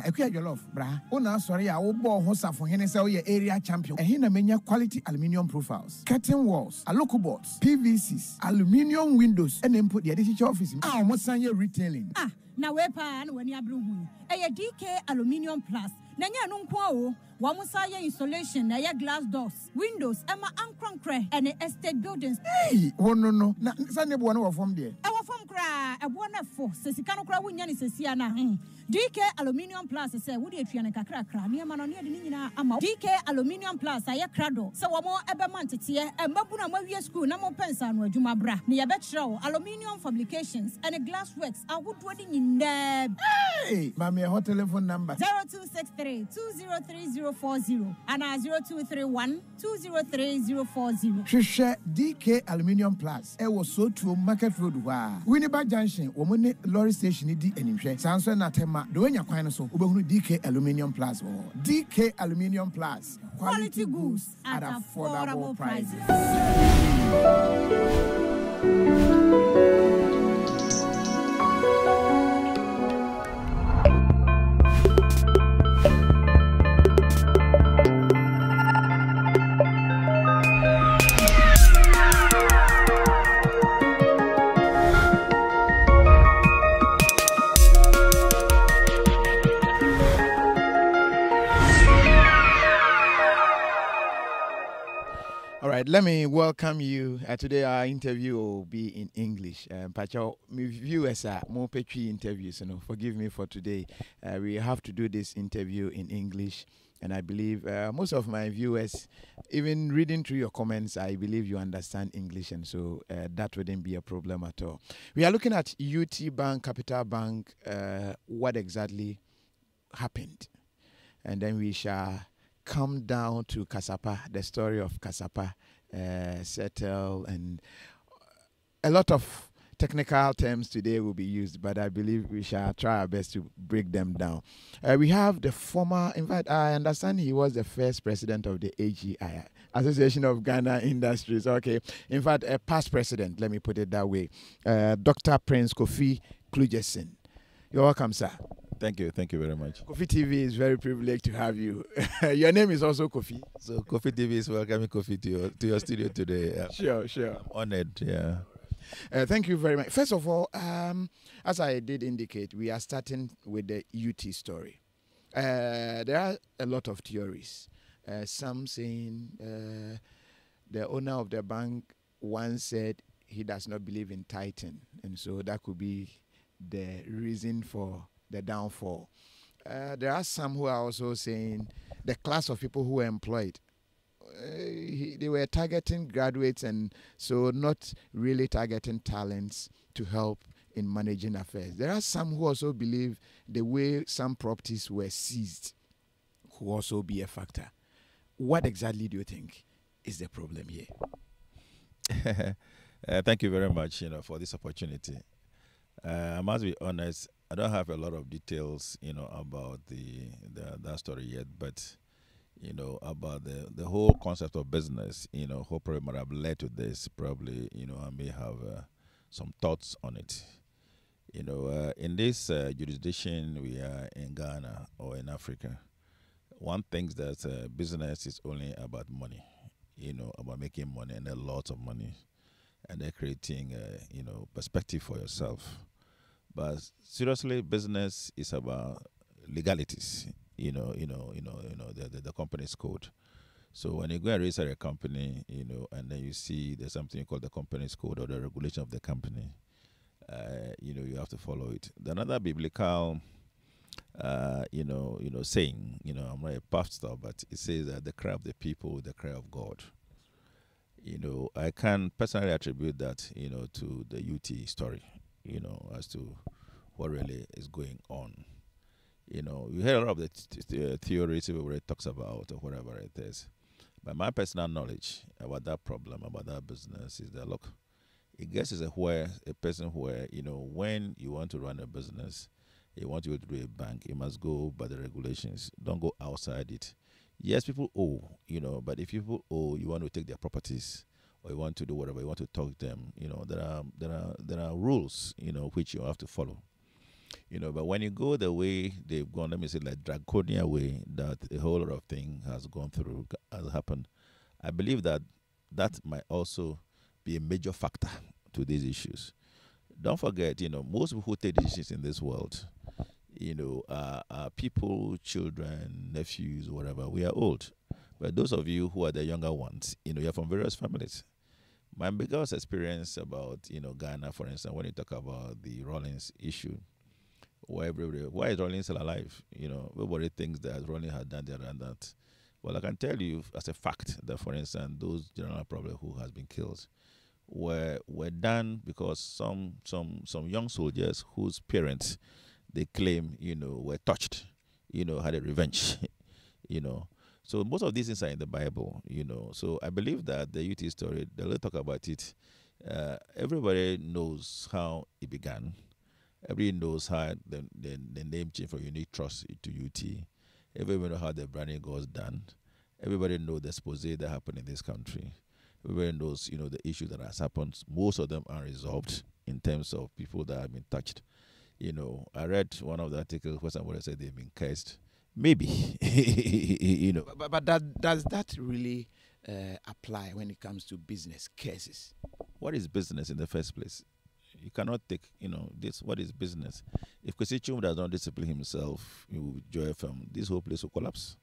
ekuya jollof bra. Una sorry a wo bo ho safo hene say we area champion. Ehi na menya quality aluminium profiles, curtain walls, aluku boards, PVCs, aluminium windows, and then put the edition office. Almost sanye retailing. Na we pa na wani abru hu. Eye DK Aluminium Plus. Na nya no nko o. Wa musa ye insulation na ye glass doors, windows, ema ankronkre and estate buildings. Hey, oh no. Na sane bo na wo form there. E wo form kra, e bo na fo. Sesika no kra wonya ni sesia na. DK Aluminium Plus say wo de atua ne kakra kra. Ne ma no ne de ni nyina ama. DK Aluminium Plus aye krado. Se wo mo ebe mantete e mabu na mawie school na mo pensa no adwuma bra. Ne ye betrɛ aluminium fabrications and glass works awodo de nyina. Hey, mama your telephone number 0263 203040 and 0231 203040. Share DK Aluminium Plus. E was so to Market Road wa. Winneba Junction, womune lorry station di enimhwe. Sanso na tema do nya kwan so obehunu DK Aluminium Plus. DK Aluminium Plus. Quality goods at affordable prices. Let me welcome you. Today our interview will be in English. Pacho, my viewers are more petri interviews. Forgive me for today. We have to do this interview in English, and I believe most of my viewers, even reading through your comments, I believe you understand English, and so that wouldn't be a problem at all. We are looking at UT Bank, Capital Bank. What exactly happened, and then we shall come down to Kasapa, the story of Kasapa, settle, and a lot of technical terms today will be used, but I believe we shall try our best to break them down. We have the former, in fact, I understand he was the first president of the AGI, Association of Ghana Industries. Okay, in fact, a past president, let me put it that way, Dr. Prince Kofi Klugeson. You're welcome, sir. Thank you very much. Kofi TV is very privileged to have you. Your name is also Kofi. So Kofi TV is welcoming Kofi to your studio today. Sure. I'm honored, yeah. Thank you very much. First of all, as I did indicate, we are starting with the UT story. There are a lot of theories. Some saying the owner of the bank once said he does not believe in Titan, and so that could be the reason for the downfall. There are some who are also saying the class of people who were employed, they were targeting graduates, and so not really targeting talents to help in managing affairs. There are some who also believe the way some properties were seized could also be a factor. What exactly do you think is the problem here? Thank you very much, for this opportunity. I must be honest, I don't have a lot of details, about that story yet, but about the whole concept of business, who probably might have led to this. Probably, I may have some thoughts on it. In this jurisdiction, we are in Ghana or in Africa. One thinks that business is only about money, about making money and a lot of money, and then creating, perspective for yourself. But seriously, business is about legalities. The company's code. So when you go and register a company, and then you see there's something called the company's code or the regulation of the company, you have to follow it. Another biblical, saying, I'm not a pastor, but it says that the cry of the people, the cry of God. I can personally attribute that, to the UT story, as to what really is going on. You hear a lot of the theories where it talks about or whatever it is. But my personal knowledge about that problem, about that business, is that, look, I guess it's a person where, when you want to run a business, you want to go to a bank, you must go by the regulations. Don't go outside it. Yes, people owe, but if people owe, you want to take their properties, or you want to do whatever, you want to talk to them, there are rules, which you have to follow. But when you go the way they've gone, let me say like draconian way that a whole lot of thing has gone through, has happened, I believe that that might also be a major factor to these issues. Don't forget, most people who take decisions in this world, are people, children, nephews, whatever. We are old. But those of you who are the younger ones, you're from various families. My biggest experience about, Ghana, for instance, when you talk about the Rawlings issue, why everybody, why is Rawlings still alive? Everybody thinks that Rawlings had done that and that. Well, I can tell you as a fact that, for instance, those general probably who has been killed were done because some young soldiers whose parents they claim were touched, had a revenge, you know. So most of these things are in the Bible. So I believe that the UT story, they'll talk about it. Everybody knows how it began. Everybody knows how the name changed from Unique Trust to UT. Everybody knows how the branding goes done. Everybody knows the expose that happened in this country. Everybody knows, the issue that has happened. Most of them are resolved in terms of people that have been touched. I read one of the articles where somebody said they've been cursed. Maybe, But does that really apply when it comes to business cases? What is business in the first place? You cannot take, this. What is business? If Kwesi does not discipline himself, Joy FM, this whole place will collapse.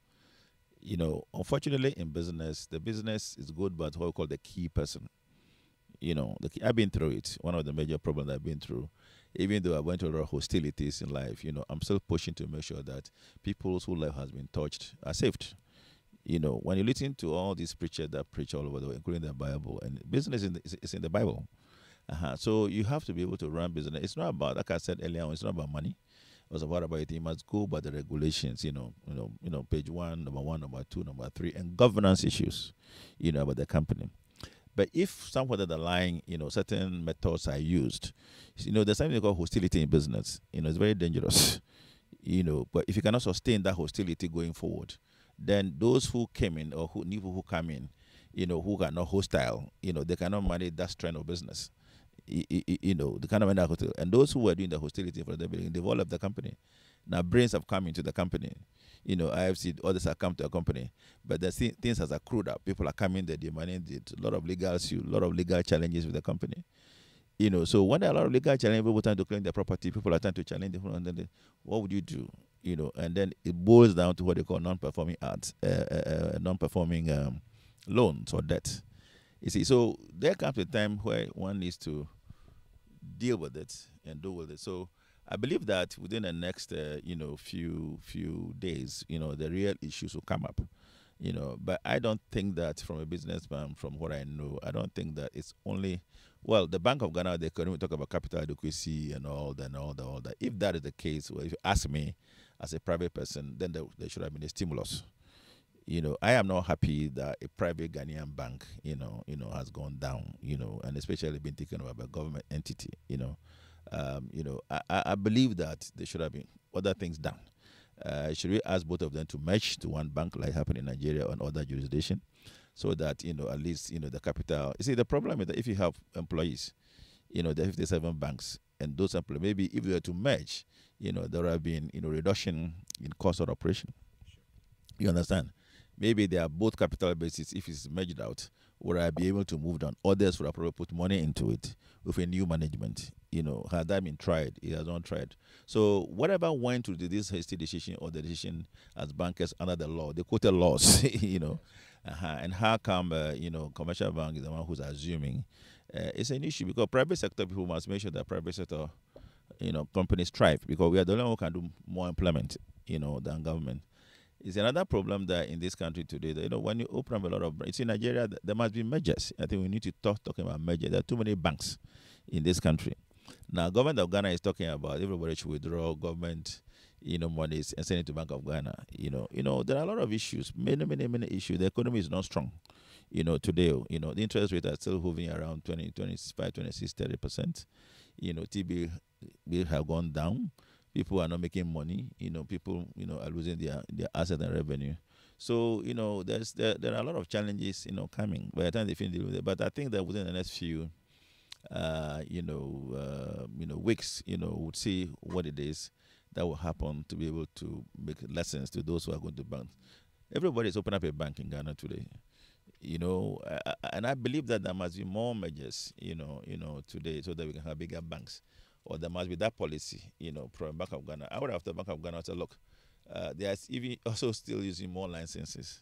Unfortunately, in business, the business is good, but what we call the key person. I've been through it. One of the major problems I've been through, even though I went through a lot of hostilities in life, I'm still pushing to make sure that people whose life has been touched are saved. When you listen to all these preachers that preach all over the world, including the Bible, and business is in the Bible. So you have to be able to run business. It's not about, like I said earlier on, it's not about money. It's about it. You must go by the regulations. Page 1, number 1, number 2, number 3, and governance issues. About the company. But if somewhere that the line, certain methods are used, there's something called hostility in business. It's very dangerous. But if you cannot sustain that hostility going forward, then those who came in or who come in, who are not hostile, they cannot manage that strand of business. The kind of hotel, and those who were doing the hostility for the building, they've all left the company. Now brains have come into the company. IFC, others have come to a company, but the things has accrued up. People are coming, they're demanding a lot of legal suit, a lot of legal challenges with the company. So when there are a lot of legal challenges, people trying to claim their property, people are trying to challenge them, and then what would you do? And then it boils down to what they call non-performing arts, non-performing loans or debt. You see, so there comes a time where one needs to deal with it and do with it. So I believe that within the next, few days, the real issues will come up. But I don't think that from a businessman, from what I know, I don't think that it's only, well, the Bank of Ghana, they can talk about capital adequacy and all that. If that is the case, well, if you ask me as a private person, then there should have been a stimulus. I am not happy that a private Ghanaian bank, has gone down, and especially been taken over by a government entity, I believe that there should have been other things done. Should we ask both of them to merge to one bank like happened in Nigeria or other jurisdiction so that, at least, the capital. You see, the problem is that if you have employees, there are 57 banks, and those employees, maybe if they were to merge, there would have been, reduction in cost of operation. You understand? Maybe they are both capital bases. If it's merged out, would I be able to move down? Others would have probably put money into it with a new management. Had that been tried? It has not tried. So whatever went to this hasty decision or the decision as bankers under the law, the quoted laws, and how come, commercial bank is the one who's assuming? It's an issue because private sector people must make sure that private sector, companies thrive because we are the only one who can do more employment, than government. It's another problem that in this country today, that, when you open up a lot of, it's in Nigeria, there must be mergers. I think we need to talking about mergers. There are too many banks in this country. Now, government of Ghana is talking about everybody should withdraw government, monies and send it to Bank of Ghana. There are a lot of issues, many issues. The economy is not strong. Today, the interest rate are still hovering around 20, 25, 26, 30%. TB have gone down. People are not making money. People, are losing their asset and revenue. So, there are a lot of challenges, coming by the time they finish dealing with it. But I think that within the next few weeks, would see what it is that will happen to be able to make lessons to those who are going to bank. Everybody's opening up a bank in Ghana today, and I believe that there must be more measures, today, so that we can have bigger banks, or there must be that policy, from Bank of Ghana. I would have the Bank of Ghana say, look, they are even also still using more licenses.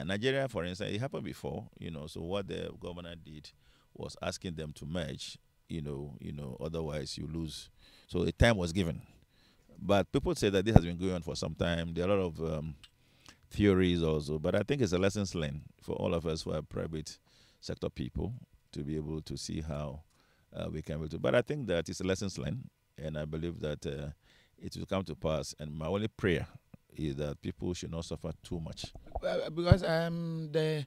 Nigeria, for instance, it happened before, so what the governor did was asking them to merge, otherwise you lose. So a time was given. But people say that this has been going on for some time. There are a lot of theories also, but I think it's a lessons learned for all of us who are private sector people to be able to see how we can do it. But I think that it's a lessons learned, and I believe that it will come to pass. And my only prayer is that people should not suffer too much. Because the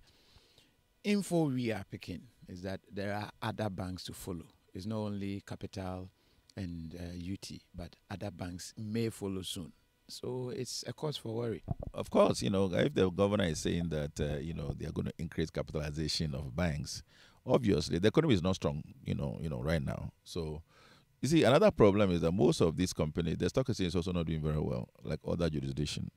info we are picking is that there are other banks to follow. It's not only Capital and UT, but other banks may follow soon. So it's a cause for worry. Of course, if the governor is saying that, they are going to increase capitalization of banks, obviously the economy is not strong, right now. So, you see, another problem is that most of these companies, the stock exchange is also not doing very well, like other jurisdictions.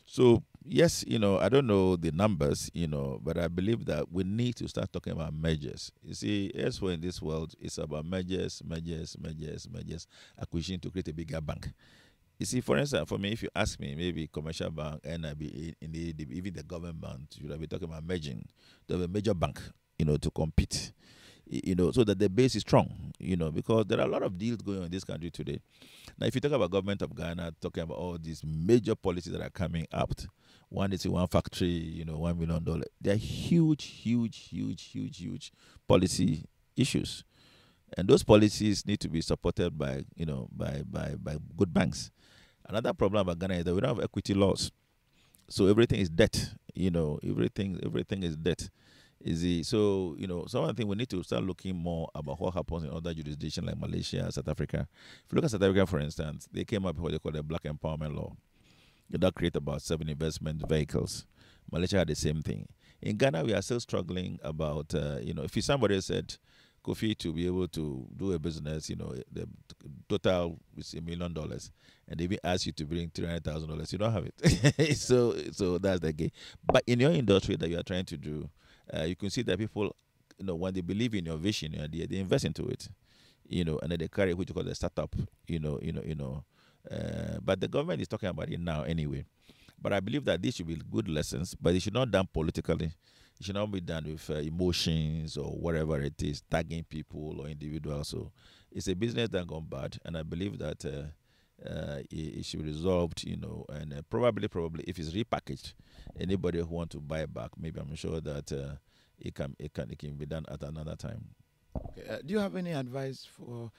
So, yes, I don't know the numbers, but I believe that we need to start talking about mergers. You see, elsewhere in this world, it's about mergers, acquisition to create a bigger bank. You see, for instance, for me, if you ask me, maybe commercial bank, NIB, even the government bank, should I be talking about merging to have a major bank, to compete, so that the base is strong, because there are a lot of deals going on in this country today. Now, if you talk about government of Ghana, talking about all these major policies that are coming up, one is one factory, $1 million. They are huge policy issues. And those policies need to be supported by good banks. Another problem about Ghana is that we don't have equity laws, so everything is debt. Everything is debt. So some of the things we need to start looking more about what happens in other jurisdictions like Malaysia, South Africa. If you look at South Africa, for instance, they came up with what they call the Black Empowerment Law. That created about 7 investment vehicles. Malaysia had the same thing. In Ghana, we are still struggling about if somebody said, Kofi, to be able to do a business, the total is $1 million, and they even ask you to bring $300,000, you don't have it. so that's the game. But in your industry that you are trying to do, you can see that people, when they believe in your vision, your idea, they invest into it, and then they carry what you call the startup, but the government is talking about it now anyway. But I believe that these should be good lessons, but it should not be done politically. It should not be done with emotions or whatever it is, tagging people or individuals. So it's a business that gone bad, and I believe that it should be resolved, and probably if it's repackaged, anybody who want to buy it back, maybe I'm sure that it can be done at another time. Okay. Do you have any advice for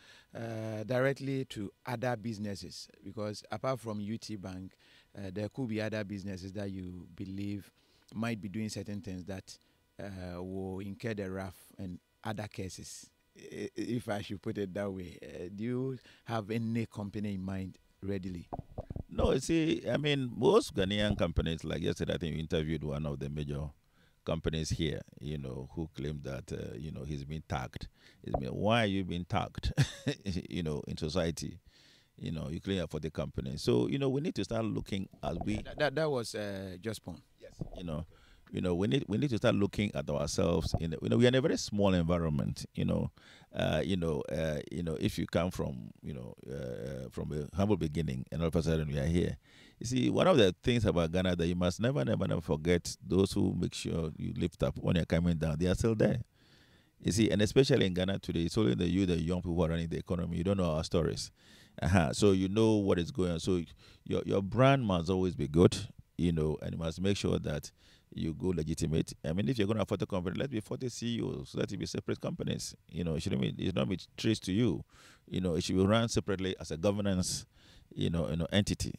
directly to other businesses? Because apart from UT Bank, there could be other businesses that you believe might be doing certain things that will incur the wrath and other cases, if I should put it that way. Do you have any company in mind readily? No, you see, I mean, most Ghanaian companies, like yesterday, I think we interviewed one of the major companies here, who claimed that, he's been tagged. Why are you being tagged, in society? You claim for the company. So, we need to start looking at That was just porn. Yes. We need to start looking at ourselves. We are in a very small environment. If you come from a humble beginning, and all of a sudden we are here. You see, one of the things about Ghana that you must never forget: those who make sure you lift up when you're coming down, they are still there. You see, and especially in Ghana today, it's only the young people who are running the economy. You don't know our stories, so you know what is going on. So your brand must always be good, and you must make sure that you go legitimate. I mean, if you're going to afford a company, let's be 40 CEOs, so that it be separate companies. It should not be traced to you. It should be run separately as a governance, entity.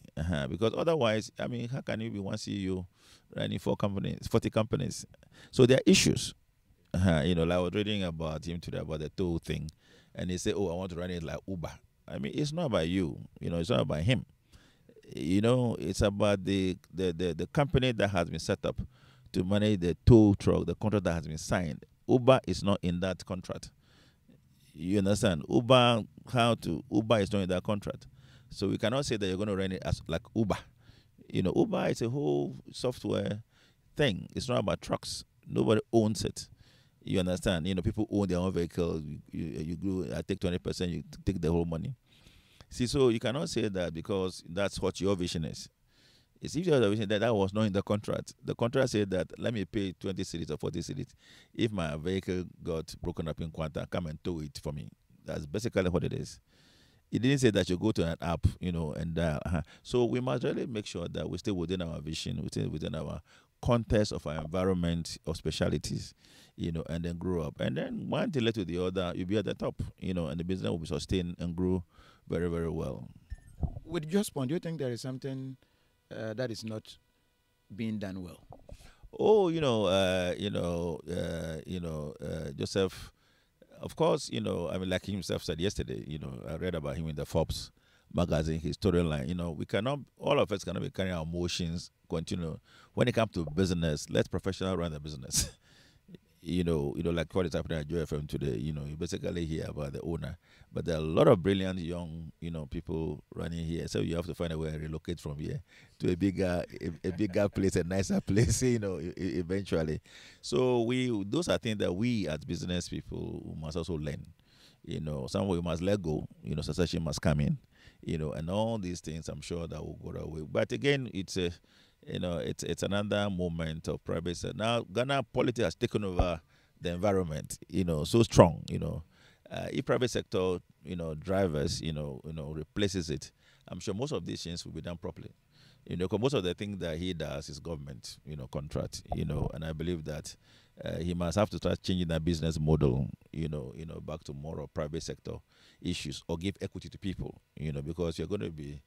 Because otherwise, I mean, how can you be one CEO running 40 companies? So there are issues. Like I was reading about him today about the toll thing, and he said, "Oh, I want to run it like Uber." I mean, it's not about you. It's not about him. It's about the company that has been set up to manage the tow truck, the contract that has been signed. Uber is not in that contract. You understand? Uber is not in that contract. So we cannot say that you're going to run it as like Uber. Uber is a whole software thing. It's not about trucks. Nobody owns it. You understand? People own their own vehicle. You go, I take 20%, you take the whole money. See, so you cannot say that because that's what your vision is. It's if your vision that was not in the contract. The contract said that let me pay 20 cities or 40 cities if my vehicle got broken up in Quanta, come and tow it for me. That's basically what it is. It didn't say that you go to an app, and dial. So we must really make sure that we stay within our vision, within our context of our environment of specialities, and then grow up. And then one thing led to the other, you'll be at the top, and the business will be sustained and grow very, very well. With Just Point, do you think there is something that is not being done well? Oh, Joseph, of course, like he himself said yesterday, I read about him in the Forbes magazine, his storyline. We cannot, all of us cannot be carrying our emotions, continue. When it comes to business, let professionals run the business. Like what is happening at JFM today, you basically hear about the owner. But there are a lot of brilliant young, people running here. So you have to find a way to relocate from here to a bigger place, a nicer place, eventually. So those are things that we as business people must also learn. Some we must let go, succession must come in, and all these things I'm sure that will go away. But again, it's another moment of private sector. Now, Ghana politics has taken over the environment, so strong, if private sector, drivers, replaces it, I'm sure most of these things will be done properly. Because most of the things that he does is government, contract, and I believe that he must have to start changing that business model, back to more of private sector issues or give equity to people, because you're going to be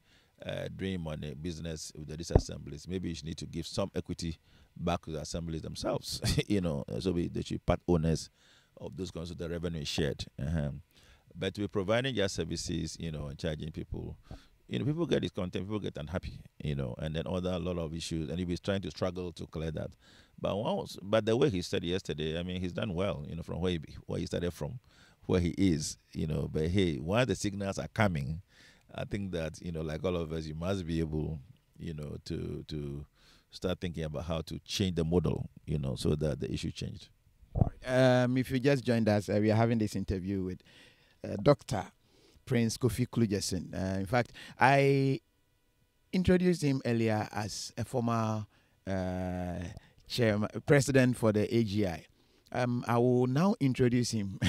doing money business with the disassemblies. Maybe you need to give some equity back to the assemblies themselves, so they should part owners of those kinds of the revenue is shared. But we're providing just services, and charging people. People get discontent, people get unhappy, and then a lot of issues, and he's trying to struggle to clear that. But the way he said yesterday, I mean, he's done well, from where he started from, where he is, But hey, while the signals are coming, I think that, like all of us, you must be able, to start thinking about how to change the model, so that the issue changed. If you just joined us, we are having this interview with Dr. Prince Kofi Klugerson. In fact, I introduced him earlier as a former president for the AGI. I will now introduce him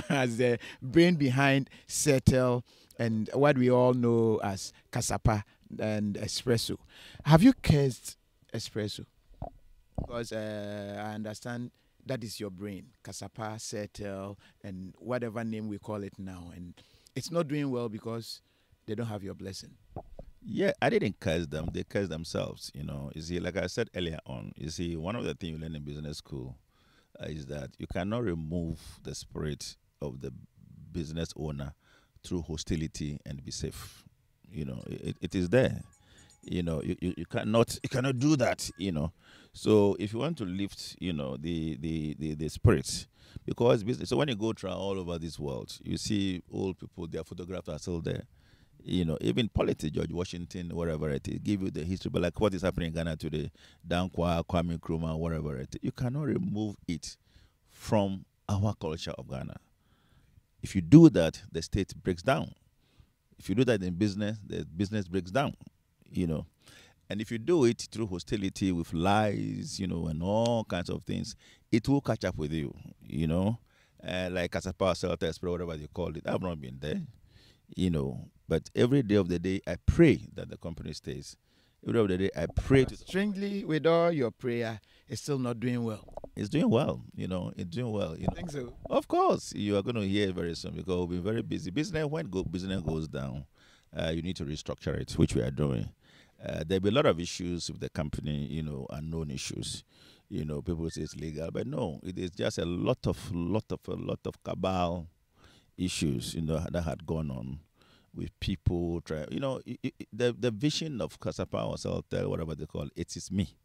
as the brain behind Settle and what we all know as Kasapa and Espresso. Have you cursed Espresso? Because I understand that is your brain, Kasapa, Settle, and whatever name we call it now. And it's not doing well because they don't have your blessing. Yeah, I didn't curse them. They curse themselves, You see, like I said earlier on, one of the things you learn in business school is that you cannot remove the spirit of the business owner through hostility and be safe. It is there. You cannot do that, So if you want to lift, the spirits, because business. So when you go through all over this world, you see old people, their photographs are still there. Even politics, George Washington, whatever it is, give you the history. But like what is happening in Ghana today, Dankwa, Kwame Nkrumah, whatever it is, you cannot remove it from our culture of Ghana. If you do that, the state breaks down. If you do that in business, the business breaks down, And if you do it through hostility with lies, and all kinds of things, it will catch up with you, Like Kasapa, Celta, whatever you call it. I've not been there, But every day of the day, I pray that the company stays. Every day of the day, I pray. Strangely, with all your prayer, it's still not doing well. It's doing well, It's doing well. I think so. Of course, you are going to hear very soon because we'll be very busy. Business goes down, you need to restructure it, which we are doing. There'll be a lot of issues with the company, unknown issues. People say it's legal, but no, it is just a lot of cabal issues, that had gone on with people the vision of Kasapa or Celtel, whatever they call it is me.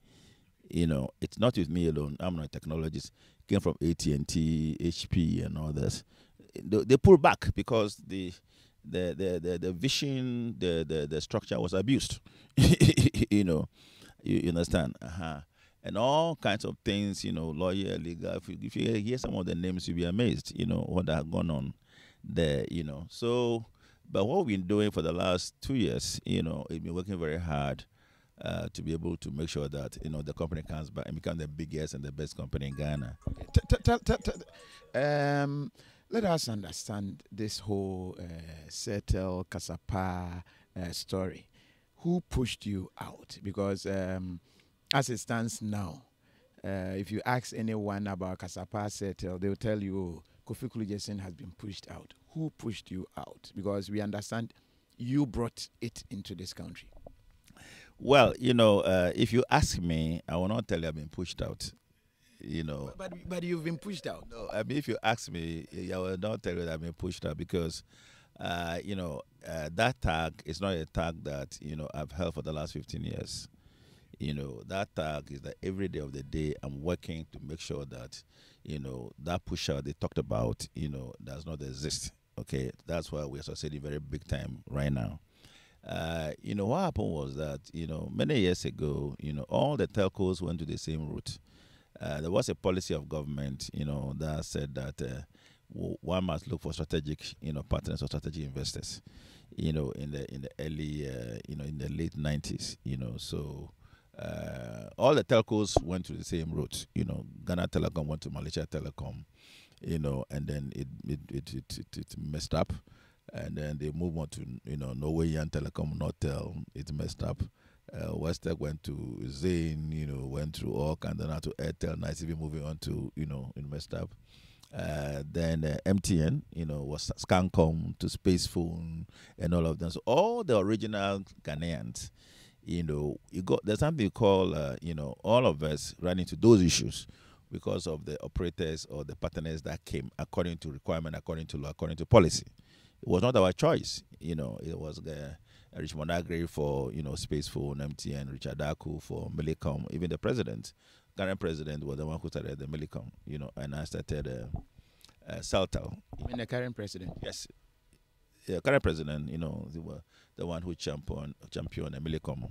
It's not with me alone. I'm not a technologist. Came from AT&T, HP, and others. they pulled back because the vision, the structure was abused. you know, you understand? And all kinds of things, lawyer, legal. If you hear some of the names, you'll be amazed, what has gone on there, So, but what we've been doing for the last 2 years, we've been working very hard to be able to make sure that, the company comes back and become the biggest and the best company in Ghana. Let us understand this whole Settle Kasapa story. Who pushed you out? Because as it stands now, if you ask anyone about Kasapa Settle, they will tell you, oh, Kofi Kulujesin has been pushed out. Who pushed you out? Because we understand you brought it into this country. Well, if you ask me, I will not tell you I've been pushed out. But you've been pushed out. No, I mean, if you ask me, I will not tell you that I've been pushed out because, that tag is not a tag that, I've held for the last 15 years. That tag is that every day of the day I'm working to make sure that, that push out they talked about, does not exist. Okay, that's why we're succeeding very big time right now. What happened was that, many years ago, all the telcos went to the same route. There was a policy of government, that said that one must look for strategic, partners or strategic investors, in the early, in the late 90s, So all the telcos went to the same route. Ghana Telecom went to Malaysia Telecom, and then it messed up. And then they moved on to, Norwegian Telecom, Nortel, it messed up. Westec went to Zain, went through all kinds of, now to Airtel, now it's even moving on to, it messed up. Then MTN, was Scancom to Spacephone and all of them. So all the original Ghanaians, there's something called, all of us ran into those issues because of the operators or the partners that came according to requirement, according to law, according to policy. It was not our choice, it was Richmond Agri for, Spacephone, MTN, Richard Aku for Telecom. Even the current president was the one who started the Telecom, and I started Celtel. You mean the current president? Yes. The current president, they were the one who championed the Telecom,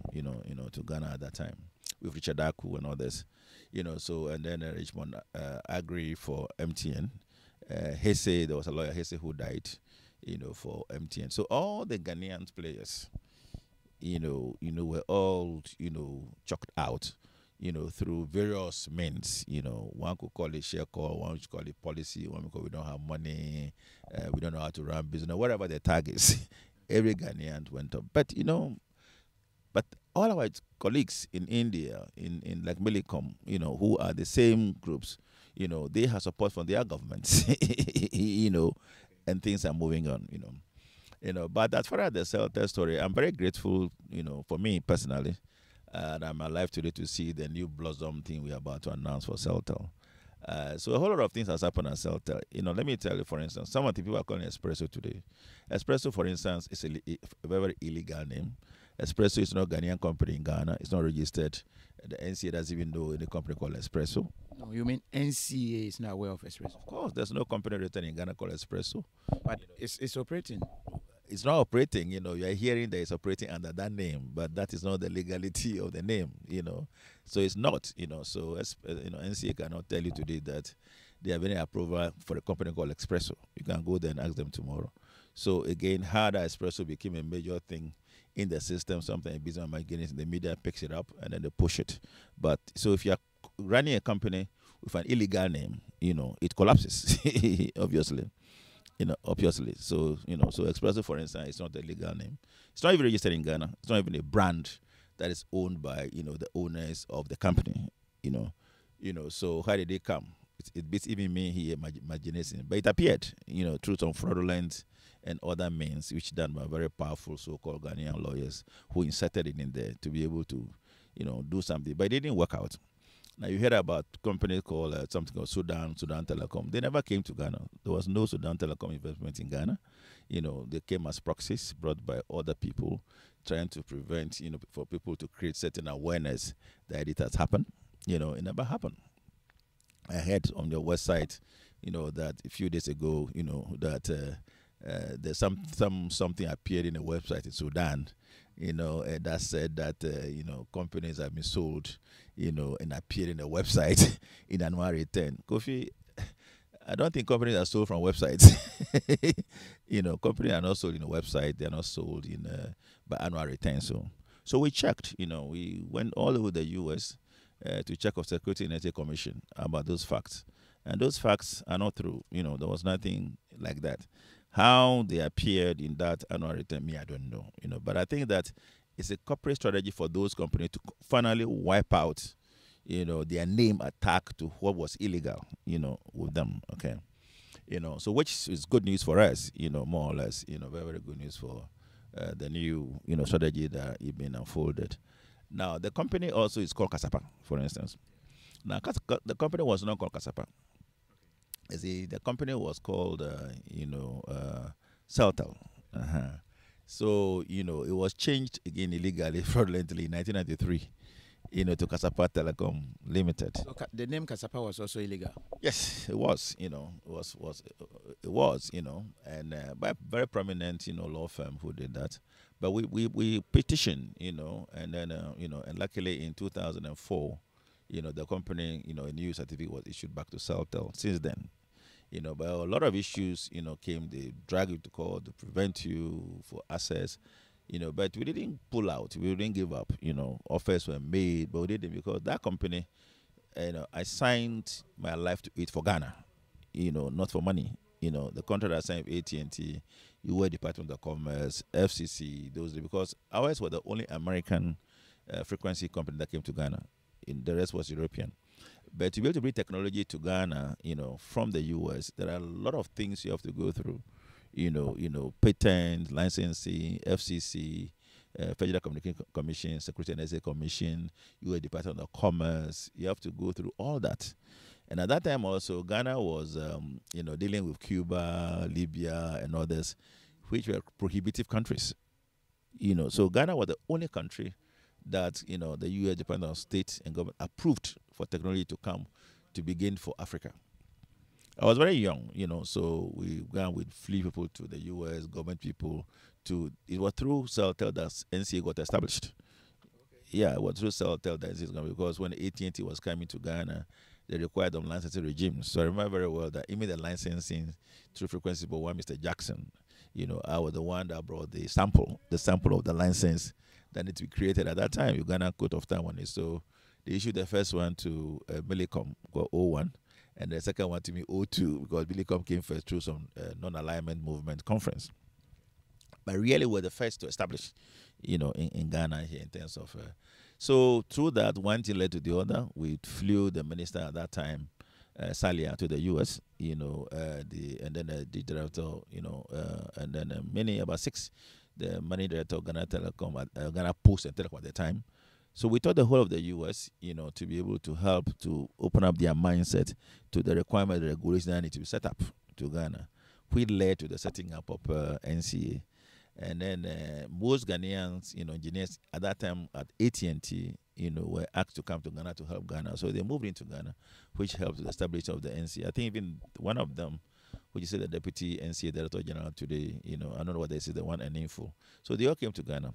to Ghana at that time with Richard Aku and others, so, and then Richmond Agri for MTN. Hesse, there was a lawyer, Hesse, who died, for MTN. So all the Ghanaian players, were all, chucked out, through various means. One could call it share call, one could call it policy, one could call we don't have money, we don't know how to run business, whatever the tag is. Every Ghanaian went up. But, but all our colleagues in India, in like Telecom, who are the same groups, they have support from their governments, and things are moving on, But as far as the Celtel story, I'm very grateful, for me personally, that I'm alive today to see the new blossom thing we're about to announce for Celtel. So a whole lot of things has happened at Celtel. Let me tell you, for instance, some of the people are calling Espresso today. Espresso, for instance, is a very illegal name. Espresso is not a Ghanaian company in Ghana. It's not registered. The NCA doesn't even know any company called Espresso. No, you mean NCA is not aware of Espresso? Of course, there's no company registered in Ghana called Espresso. But it's operating. It's not operating, you're hearing that it's operating under that name, but that is not the legality of the name, So it's not, so NCA cannot tell you today that they have any approval for a company called Espresso. You can go there and ask them tomorrow. So again, how that Espresso became a major thing in the system, something business marketing, the media picks it up and then they push it. But so if you're running a company with an illegal name, it collapses, obviously. Obviously. So, so Espresso, for instance, it's not a legal name. It's not even registered in Ghana. It's not even a brand that is owned by, the owners of the company, So how did they come? It beats even me here, imagination. But it appeared, through some fraudulent and other means, which done by very powerful so-called Ghanaian lawyers who inserted it in there to be able to, do something. But it didn't work out. Now, you heard about companies called something called Sudan Telecom. They never came to Ghana. There was no Sudan Telecom investment in Ghana. They came as proxies brought by other people trying to prevent, for people to create certain awareness that it has happened. It never happened. I heard on your website, that a few days ago, that there's something appeared in a website in Sudan, that said that companies have been sold, and appeared in a website in annual return. Kofi, I don't think companies are sold from websites. Companies are not sold in a website. They are not sold in by annual return. So we checked. We went all over the U.S. To check of Security and Energy Commission about those facts, and those facts are not true. There was nothing like that. How they appeared in that annual return, I don't know. But I think that it's a corporate strategy for those companies to finally wipe out their name attack to what was illegal, with them. Okay. So which is good news for us, more or less, very, very good news for the new, strategy that is being unfolded. Now, the company also is called Kasapa, for instance. Now, the company was not called Kasapa. You see, the company was called, Celtel. So, it was changed again illegally, fraudulently in 1993. To Kasapa Telecom Limited. So the name Kasapa was also illegal. Yes, it was. It was. And by a very prominent, law firm who did that. But we petitioned, and then and luckily in 2004, the company, a new certificate was issued back to Celtel. Since then, but a lot of issues, came. They drag you to court to prevent you for access. But we didn't pull out. We didn't give up. Offers were made, but we didn't, because that company, I signed my life to it for Ghana, not for money. The contract I signed with AT&T, US Department of Commerce, FCC, those, because ours were the only American frequency company that came to Ghana. The rest was European. But to be able to bring technology to Ghana, from the US, there are a lot of things you have to go through. Patent, licensing, FCC, Federal Communication Commission, Security and Energy Commission, US Department of Commerce. You have to go through all that. And at that time also, Ghana was, dealing with Cuba, Libya, and others, which were prohibitive countries. So Ghana was the only country that, the US Department of State and government approved for technology to come to begin for Africa. I was very young, so we flew people to the U.S., government people. It was through Celtel that NCA got established. Okay. Yeah, it was through Celtel that NCA got, because when AT&T was coming to Ghana, they required them licensing regimes. So I remember very well that even the licensing through frequency for one Mr. Jackson, I was the one that brought the sample of the license that needed to be created at that time. Uganda Court of Time on it. So they issued the first one to Telecom, called 01. And the second one to me, 02, because Telecom came first through some non-alignment movement conference. But really were the first to establish, in Ghana here in terms of. So through that, one thing led to the other. We flew the minister at that time, Salia, to the U.S., and then the director, and then about 6, the money director of Ghana Telecom, Ghana Post and Telecom at the time. So we taught the whole of the U.S., to be able to help to open up their mindset to the requirement, the regulation that need to be set up to Ghana, which led to the setting up of NCA. And then most Ghanaians, engineers at that time at AT&T, were asked to come to Ghana to help Ghana. So they moved into Ghana, which helped the establishment of the NCA. I think even one of them, which is the Deputy NCA Director General today, I don't know what they say, the one and info. So they all came to Ghana.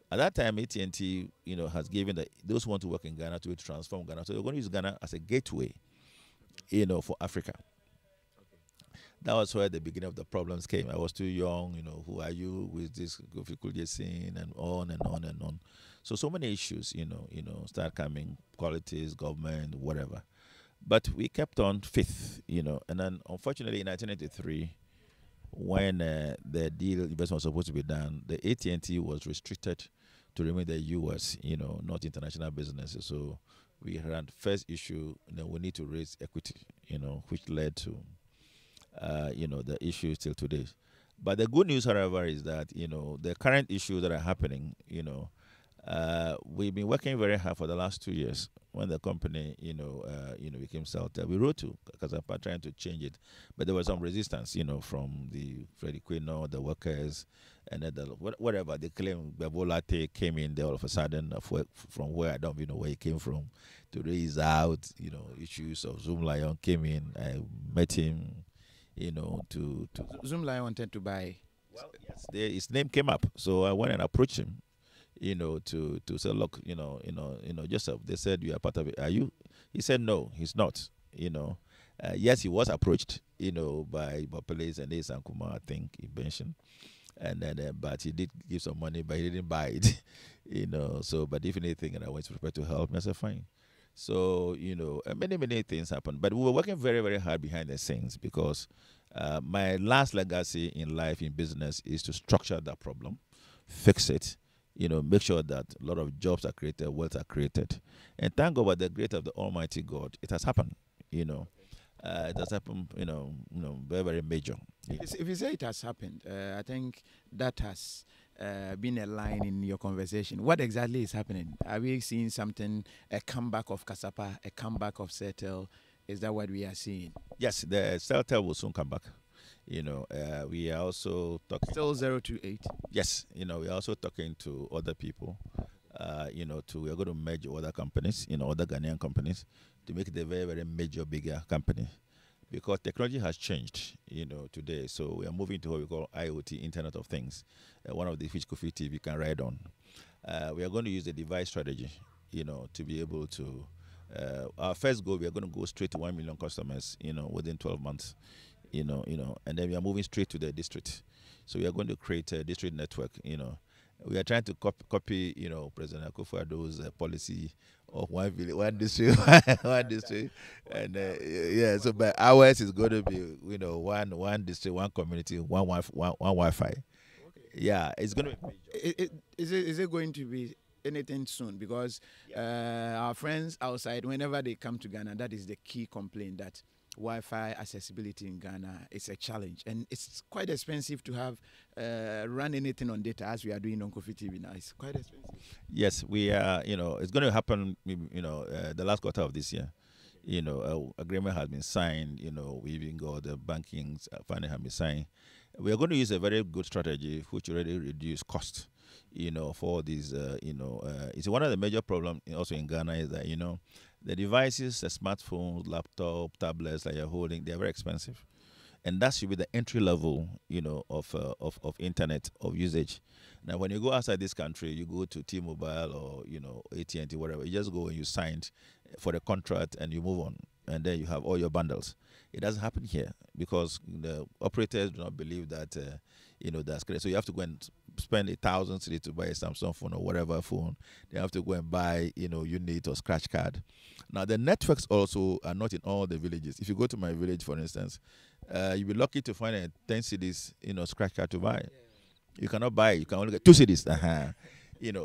At that time, AT&T, has given those who want to work in Ghana to transform Ghana. So they're going to use Ghana as a gateway, for Africa. Okay. That was where the beginning of the problems came. I was too young, who are you with this difficulty scene and on and on and on. So many issues, start coming, qualities, government, whatever. But we kept on faith, and then unfortunately in 1993, when the deal investment was supposed to be done, the AT&T was restricted to remain the U.S., not international businesses. So we had first issue, we need to raise equity, which led to, the issue till today. But the good news, however, is that, the current issues that are happening, We've been working very hard for the last 2 years. When the company, became Celtel, we wrote to Kasapa trying to change it, but there was some resistance, from the Freddie Quino, the workers, and then whatever they claim. Bebolate came in there all of a sudden from where I don't even know where he came from to raise out, issues of Zoom Lion came in. I met him, to Zoom Lion wanted to buy. Well, yes, his name came up, so I went and approached him. To say, look, Joseph, they said you are part of it. Are you? He said, no, he's not. Yes, he was approached, by Police and Ace and Kumar, I think he mentioned. And then, but he did give some money, but he didn't buy it, So, but if anything, and I was prepared to help, I said, fine. So, many things happened. But we were working very, very hard behind the scenes because my last legacy in life, in business, is to structure that problem, fix it, make sure that a lot of jobs are created, wealth are created. And thank God, by the grace of the Almighty God, it has happened, It has happened, very, very major. If you say it has happened, I think that has been a line in your conversation. What exactly is happening? Are we seeing something, a comeback of Kasapa, a comeback of Celtel? Is that what we are seeing? Yes, the Celtel will soon come back. We are also talking. Still 028. Yes, we are also talking to other people. We are going to merge other companies, other Ghanaian companies, to make it a very, very major, bigger company. Because technology has changed, today. So we are moving to what we call IoT, Internet of Things. One of the which Kofi TV can ride on. We are going to use the device strategy, to be able to. Our first goal, we are going to go straight to 1 million customers, within 12 months. And then we are moving straight to the district. So we are going to create a district network, We are trying to copy President Akufo-Addo's policy of one village, one district, one district. And so but ours is going to be, one district, one community, one Wi-Fi. Okay. Yeah, it's going to be. Is it going to be anything soon? Because our friends outside, whenever they come to Ghana, that is the key complaint, that Wi-Fi accessibility in Ghana is a challenge, and it's quite expensive to have run anything on data, as we are doing on Kofi TV now. It's quite expensive. Yes, we are. It's going to happen. The last quarter of this year. Agreement has been signed. We even got the banking funding has been signed. We are going to use a very good strategy which already reduce cost. For these. It's one of the major problems also in Ghana is that the devices, the smartphones, laptop, tablets that you're holding, they're very expensive. And that should be the entry level, of internet, of usage. Now, when you go outside this country, you go to T-Mobile or, AT&T, whatever, you just go and you signed for the contract and you move on. And then you have all your bundles. It doesn't happen here because the operators do not believe that, that's great. So you have to go and spend 1,000 cedis to buy a Samsung phone or whatever phone. They have to go and buy, unit or scratch card. Now, the networks also are not in all the villages. If you go to my village, for instance, you'll be lucky to find a 10 cedis, scratch card to buy. You cannot buy it. You can only get 2 cedis.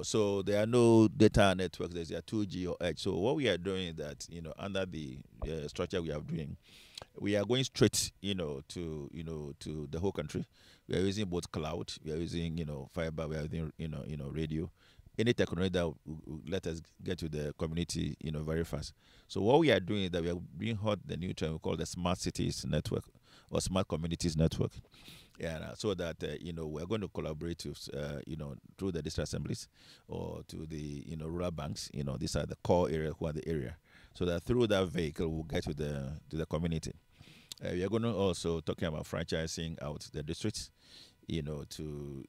So there are no data networks. There's a 2G or Edge. So what we are doing is that, under the structure we are doing, we are going straight, to the whole country. We are using both cloud. We are using, fiber. We are using, radio. Any technology that will let us get to the community, very fast. So what we are doing is that we are bringing out the new term we call the Smart Cities Network or Smart Communities Network. Yeah, so that we are going to collaborate with through the district assemblies or to the rural banks. These are the core area who are the area. So that through that vehicle we'll get to the community. We are going to also talking about franchising out the districts, to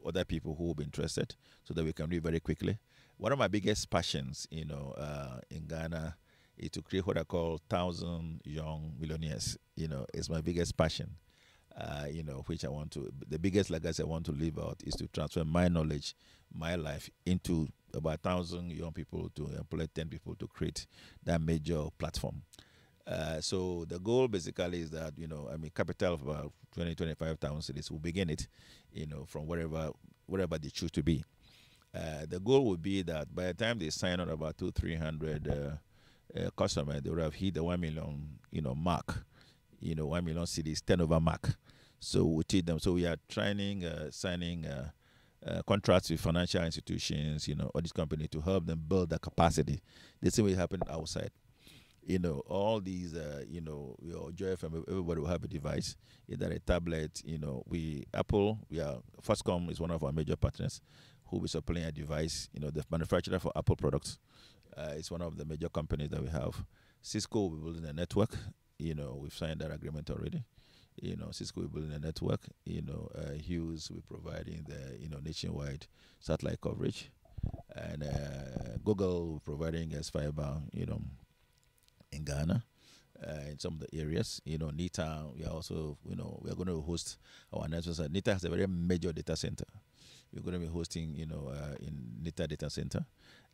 other people who will be interested, so that we can do it very quickly. One of my biggest passions, in Ghana, is to create what I call 1,000 young millionaires. It's my biggest passion. Which I want to, the biggest legacy I want to leave out is to transfer my knowledge, my life into about 1,000 young people to employ 10 people to create that major platform. So the goal basically is that, capital of about 25,000 cities will begin it, from wherever they choose to be. The goal would be that by the time they sign on about 200-300 customers, they would have hit the 1 million, mark. 1 million cities turnover mark. So we teach them. So we are signing contracts with financial institutions, all these companies to help them build the capacity. The same way it happened outside. All these, your Joy FM, everybody will have a device, either a tablet. Apple, Firstcom is one of our major partners who will be supplying a device. The manufacturer for Apple products is one of the major companies that we have. Cisco will be building a network. We've signed that agreement already. Cisco will be building a network. Hughes will be providing the nationwide satellite coverage, and Google will be providing us fiber. In Ghana, in some of the areas, NITA, we are also, we are going to host our network. NITA has a very major data center. We're going to be hosting, in NITA data center.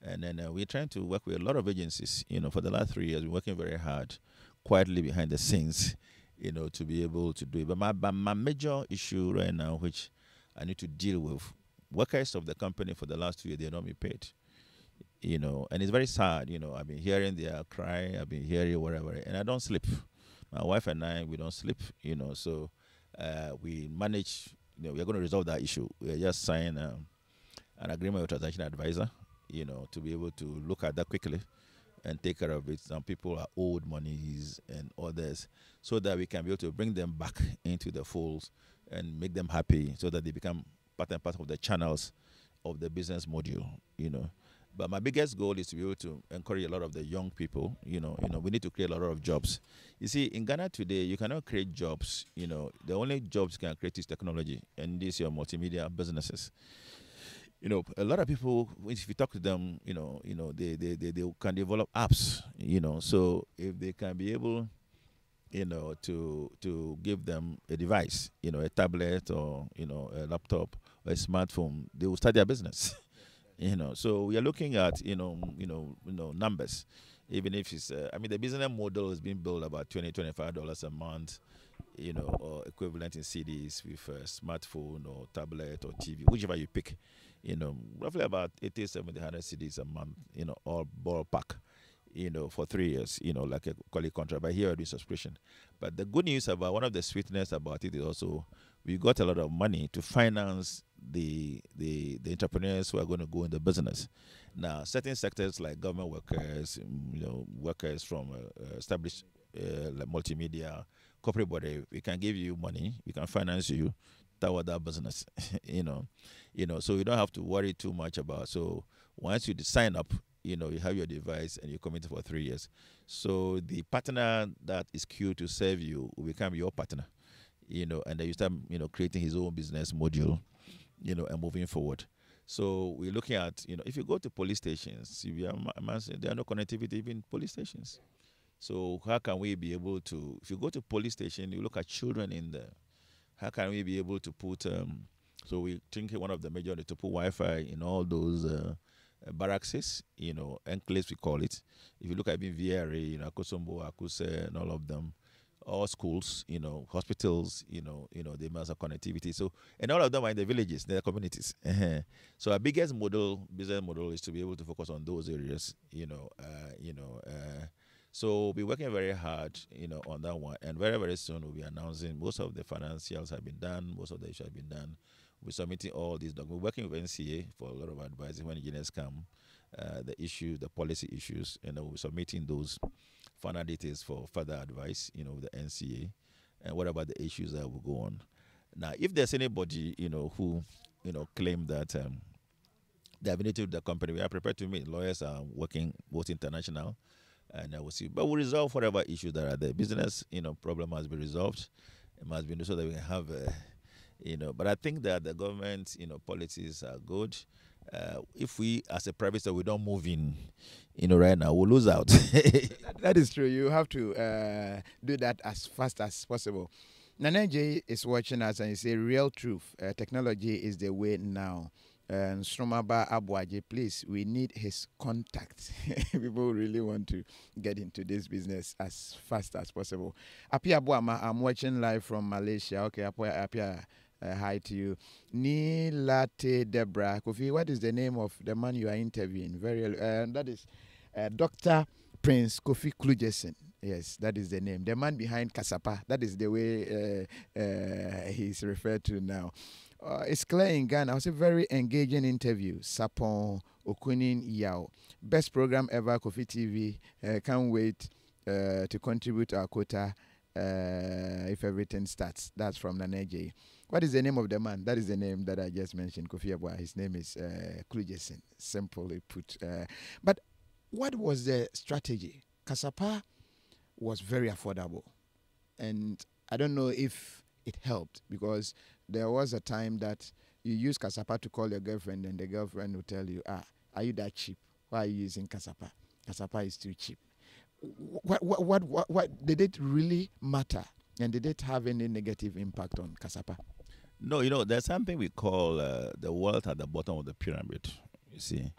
And then we're trying to work with a lot of agencies. For the last 3 years, we're working very hard, quietly behind the scenes, to be able to do it. But my major issue right now, which I need to deal with, workers of the company for the last 2 years, they're not being paid. And it's very sad. I've been hearing their cry, I've been hearing whatever, and I don't sleep. My wife and I, we don't sleep. So we manage. We're going to resolve that issue. We're just signing an agreement with transaction advisor, to be able to look at that quickly and take care of it. Some people are owed monies and others, so that we can be able to bring them back into the folds and make them happy, so that they become part and parcel of the channels of the business module. But my biggest goal is to be able to encourage a lot of the young people. We need to create a lot of jobs. You see, in Ghana today, you cannot create jobs. The only jobs you can create is technology, and these are multimedia businesses. A lot of people, if you talk to them, they can develop apps. So if they can be able, to give them a device, a tablet or a laptop or a smartphone, they will start their business. So we are looking at numbers, even if it's the business model is being built about $20-$25 a month, or equivalent in CDs with a smartphone or tablet or TV, whichever you pick, roughly about 80-100 CDs a month, all ballpark, for 3 years, like a quality contract. But here I do subscription. But the good news about, one of the sweetness about it is also we got a lot of money to finance the entrepreneurs who are going to go in the business. Now, certain sectors like government workers, workers from established like multimedia, corporate body, we can give you money, we can finance you toward that business. So you don't have to worry too much about. So once you sign up, you have your device and you commit for 3 years. So the partner that is queued to serve you will become your partner. And then you start, creating his own business module, and moving forward. So we're looking at, if you go to police stations, there are no connectivity even in police stations. So how can we be able to, if you go to police station, you look at children in there, how can we be able to put, so we think one of the major, to put Wi-Fi in all those barracks, enclaves we call it. If you look at VRA, Akosombo, Akuse, and all of them, all schools, hospitals, they must have connectivity. So, and all of them are in the villages, their communities. So our biggest business model is to be able to focus on those areas, so we're working very hard, on that one. And very, very soon we'll be announcing most of the financials have been done, most of the issues have been done. We're submitting all these documents. We're working with NCA for a lot of advice when engineers come, the policy issues, and we'll be submitting those final details for further advice, with the NCA, and what about the issues that will go on. Now, if there's anybody, who, claim that they have been to the company, we are prepared to meet. Lawyers are working both international, and I will see. But we'll resolve whatever issues that are there. Business, problem must be resolved. It must be so that we can have, but I think that the government, policies are good. If we, as a private sector, we don't move in, right now, we'll lose out. That is true. You have to do that as fast as possible. Nanaje is watching us and he say, real truth, technology is the way now. And Stromaba Abuaje, please, we need his contact. People really want to get into this business as fast as possible. Apia Buama, I'm watching live from Malaysia. Okay, Apia, hi to you. Ni Late Debra. Kofi, what is the name of the man you are interviewing? That is Dr. Prince Kofi Klujeson. Yes, that is the name. The man behind Kasapa. That is the way he's referred to now. It's clear in Ghana. It was a very engaging interview. Sapon Okunin Yao. Best program ever, Kofi TV. Can't wait to contribute to our quota if everything starts. That's from Naneje. What is the name of the man? That is the name that I just mentioned, Kofi Abua. His name is Klujesin, simply put. But what was the strategy? Kasapa was very affordable. And I don't know if it helped, because there was a time that you use Kasapa to call your girlfriend, and the girlfriend will tell you, are you that cheap? Why are you using Kasapa? Kasapa is too cheap. What did it really matter? And did it have any negative impact on Kasapa? No, there's something we call the wealth at the bottom of the pyramid. You see,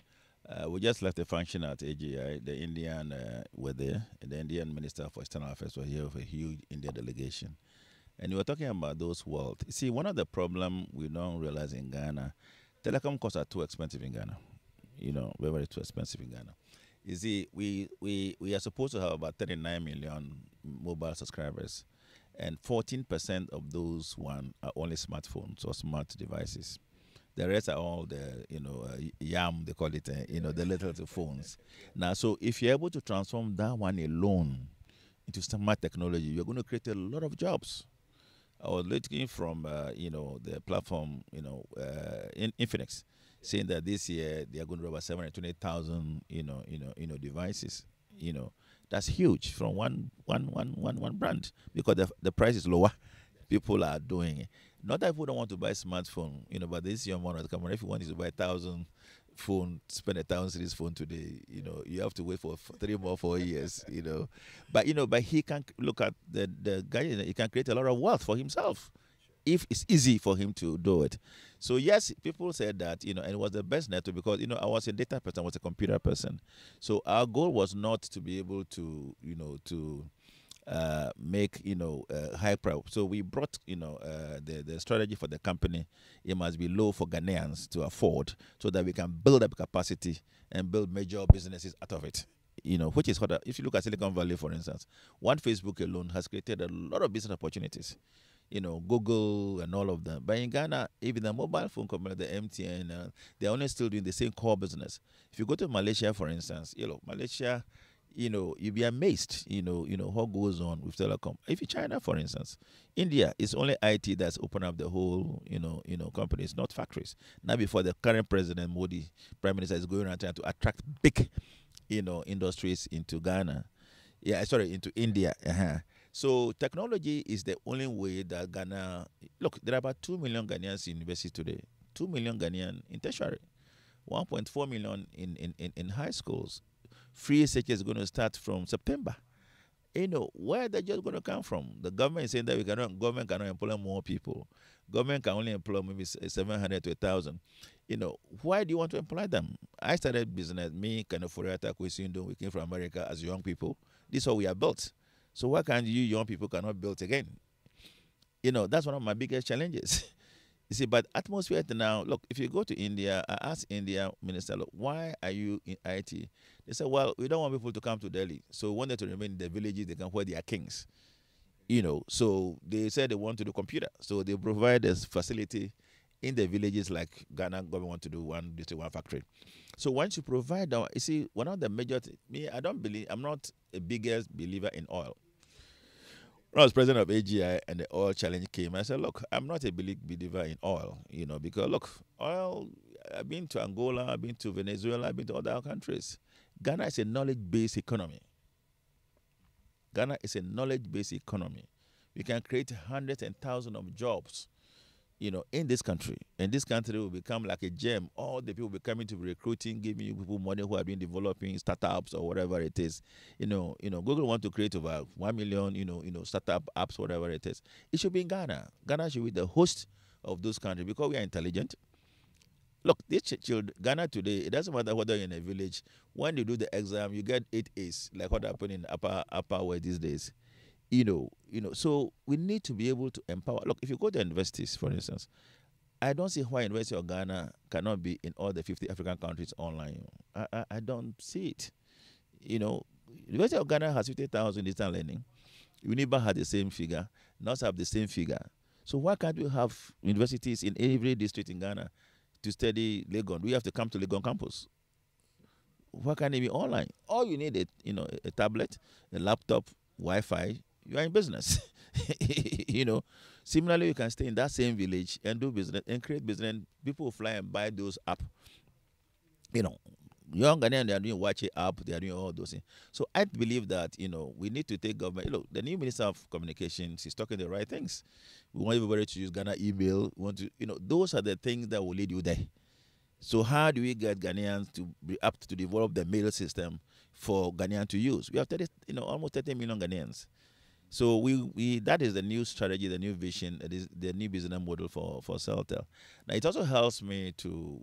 we just left a function at AGI. The Indian were there. The Indian Minister for External Affairs was here with a huge India delegation. And we were talking about those wealth. You see, one of the problems we don't realize in Ghana, telecom costs are too expensive in Ghana. Very, very too expensive in Ghana. You see, we are supposed to have about 39 million mobile subscribers, and 14% of those are only smartphones or smart devices. The rest are all the, YAM, they call it, the little phones. Now, so if you're able to transform that one alone into smart technology, you're going to create a lot of jobs. I was looking from, the platform, in Infinix, saying that this year they are going to have about 720,000, devices. That's huge from one brand, because the price is lower. People are doing it. Not that people don't want to buy a smartphone, but this young man at the company, if you want to buy 1,000 phone, spend 1,000 series phone today, you have to wait for 4 years, But he can look at the guy, he can create a lot of wealth for himself if it's easy for him to do it. So yes, people said that, and it was the best network because, I was a data person, I was a computer person. So our goal was not to be able to, make high price. So we brought the strategy for the company. It must be low for Ghanaians to afford, so that we can build up capacity and build major businesses out of it. Which is what if you look at Silicon Valley, for instance, one Facebook alone has created a lot of business opportunities. Google and all of them. But in Ghana, even the mobile phone company, the MTN, they're only still doing the same core business. If you go to Malaysia, for instance, Malaysia, you'll be amazed, what goes on with telecom. If you China, for instance, India, it's only IT that's opened up the whole, companies, not factories. Now, before the current president, Modi, Prime Minister, is going around trying to attract big, industries into Ghana. Into India. So technology is the only way that Ghana... Look, there are about 2 million Ghanaians in university today. 2 million Ghanaians in tertiary. 1.4 million in high schools. Free research is going to start from September. Where they're just going to come from? The government is saying that government cannot employ more people. Government can only employ maybe 700 to 1,000. Why do you want to employ them? I started business, me, Kanoforiata Kwesindo, we came from America as young people. This is how we are built. So why can't you young people cannot build again? That's one of my biggest challenges. You see, but atmosphere now, look, if you go to India, I asked India minister, look, why are you in IT? They said, well, we don't want people to come to Delhi. So we want them to remain in the villages, they can where they are kings. So they said they want to do computer. So they provide this facility in the villages like Ghana government want to do one district, one factory. So once you provide that, you see, one of the major I'm not a biggest believer in oil. When I was president of AGI and the oil challenge came, I said, look, I'm not a believer in oil, because look, oil, I've been to Angola, I've been to Venezuela, I've been to other countries. Ghana is a knowledge-based economy. Ghana is a knowledge-based economy. We can create hundreds and thousands of jobs, in this country. And this country will become like a gem. All the people will be coming to be recruiting, giving you people money who have been developing startups or whatever it is. Google want to create over 1 million, startup apps, whatever it is. It should be in Ghana. Ghana should be the host of those countries because we are intelligent. Look, this children, Ghana today, it doesn't matter whether you're in a village. When you do the exam, you get 8 A's, like what happened in upper West these days. So we need to be able to empower. Look, if you go to universities, for instance, I don't see why University of Ghana cannot be in all the 50 African countries online. I don't see it. University of Ghana has 50,000 distance learning. Uniba had the same figure. NOS have the same figure. So why can't we have universities in every district in Ghana to study Legon? We have to come to Legon campus. Why can't it be online? All you need is, a tablet, a laptop, Wi-Fi. You are in business. Similarly, you can stay in that same village and do business and create business. People will fly and buy those apps. Young Ghanaians, they are doing watch it app, they are doing all those things. So I believe that, we need to take government. Look, the new Minister of Communications is talking the right things. We want everybody to use Ghana email. We want to, those are the things that will lead you there. So how do we get Ghanaians to be apt to develop the mail system for Ghanaians to use? We have almost 30 million Ghanaians. So we that is the new strategy, the new vision, it is the new business model for Celtel. Now it also helps me to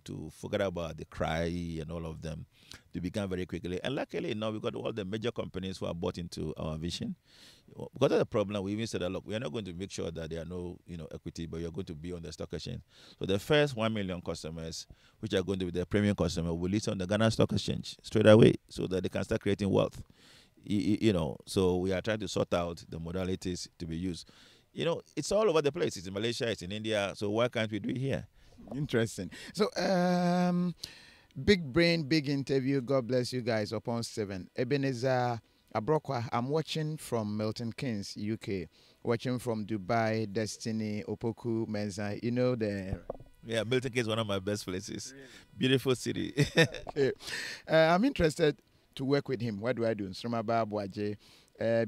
to forget about the cry and all of them, to become very quickly. And luckily now we got all the major companies who are bought into our vision. Because of the problem, we even said that look, we are not going to make sure that there are no equity, but you're going to be on the stock exchange. So the first 1 million customers, which are going to be the premium customer, will list on the Ghana Stock Exchange straight away, so that they can start creating wealth. So we are trying to sort out the modalities to be used. It's all over the place. It's in Malaysia, it's in India. So why can't we do it here? Interesting. So, big brain, big interview. God bless you guys. Upon 7. Ebenezer Abrokwa, I'm watching from Milton Keynes, UK. Watching from Dubai, Destiny, Opoku, Menza. Yeah, Milton Keynes is one of my best places. Really? Beautiful city. Okay. I'm interested to work with him. What do I do? Sromaba Boaje,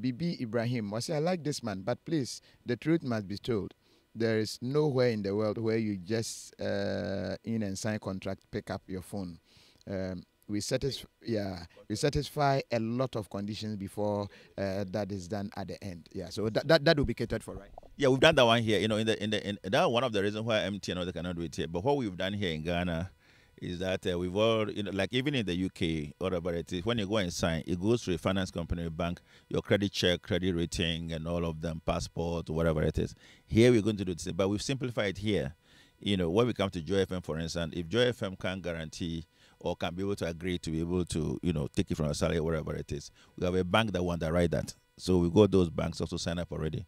Bibi Ibrahim. I say, I like this man, but please, the truth must be told. There is nowhere in the world where you just in and sign contract, pick up your phone. We satisfy a lot of conditions before that is done at the end. Yeah, so that will be catered for, right? Yeah, we've done that one here. In that one of the reasons why MTN they cannot do it here. But what we've done here in Ghana is that we've all, like even in the UK, whatever it is, when you go and sign, it goes to a finance company, a bank, your credit check, credit rating, and all of them, passport, whatever it is. Here we're going to do this, but we've simplified it here. When we come to Joy FM, for instance, if Joy FM can't guarantee or can be able to agree to be able to, take it from a salary, whatever it is, we have a bank that will underwrite that. So we got those banks also sign up already.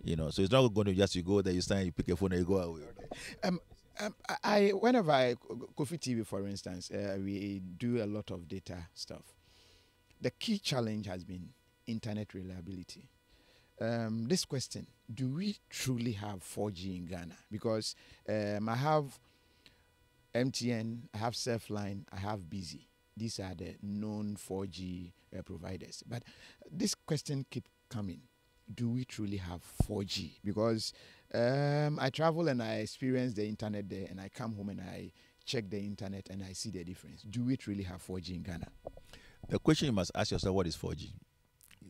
So it's not going to just you go there, you sign, you pick a phone, and you go away. Okay. Whenever Kofi TV, for instance, we do a lot of data stuff. The key challenge has been internet reliability. This question, do we truly have 4G in Ghana? Because I have MTN, I have Surfline, I have Busy. These are the known 4G providers. But this question keeps coming. Do we truly have 4G? Because I travel and I experience the internet there, and I come home and I check the internet and I see the difference. Do we truly have 4G in Ghana? The question you must ask yourself, what is 4G?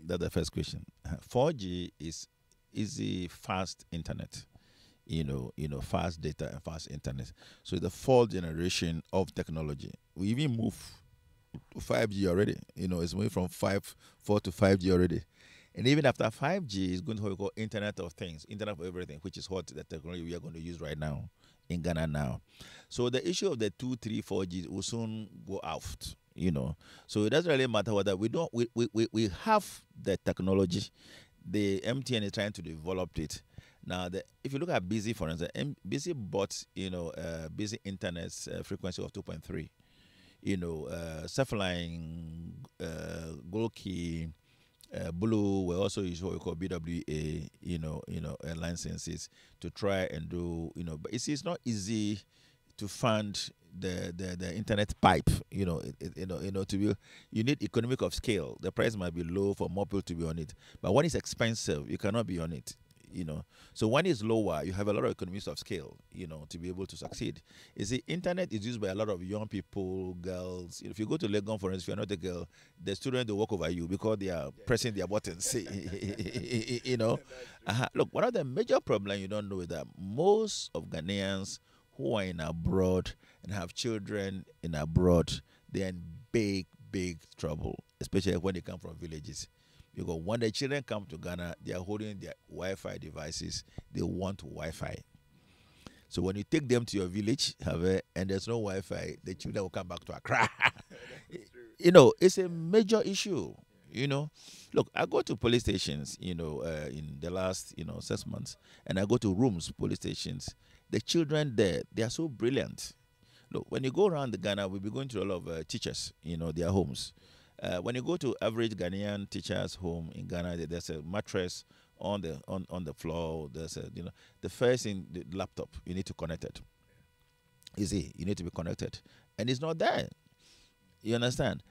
That's the first question. 4G is easy, fast internet. Fast data and fast internet. So the fourth generation of technology. We even move to 5G already. It's moving from 4 to 5G already. And even after 5G, it's going to be called Internet of Things, Internet of Everything, which is what the technology we are going to use right now in Ghana now. So the issue of the 2, 3, 4G will soon go out. So it doesn't really matter whether we have the technology. The MTN is trying to develop it. Now, if you look at Busy, for instance, Busy bought, Busy Internet's frequency of 2.3. Surfline, Golkey, Blue will also use what we call BWA, licenses to try and do, but it's not easy to fund the internet pipe, to be, you need economic of scale. The price might be low for more people to be on it, but when it's expensive, you cannot be on it. So when it's lower, you have a lot of economies of scale, to be able to succeed. You see, internet is used by a lot of young people, girls. If you go to Legon, for instance, if you're not a girl, the students will walk over you because they are pressing their buttons. Look, one of the major problems you don't know is that most of Ghanaians who are in abroad and have children in abroad, they're in big, big trouble, especially when they come from villages. Because when the children come to Ghana, they are holding their Wi-Fi devices. They want Wi-Fi. So when you take them to your village, and there's no Wi-Fi, the children will come back to Accra. It's a major issue. You know, look, I go to police stations, in the last, 6 months, and I go to rooms, police stations. The children there, they are so brilliant. Look, when you go around the Ghana, we'll be going to a lot of teachers, their homes. When you go to average Ghanaian teacher's home in Ghana, there's a mattress on the floor. There's the first thing, the laptop, you need to connect it. You see, you need to be connected, and it's not there. You understand?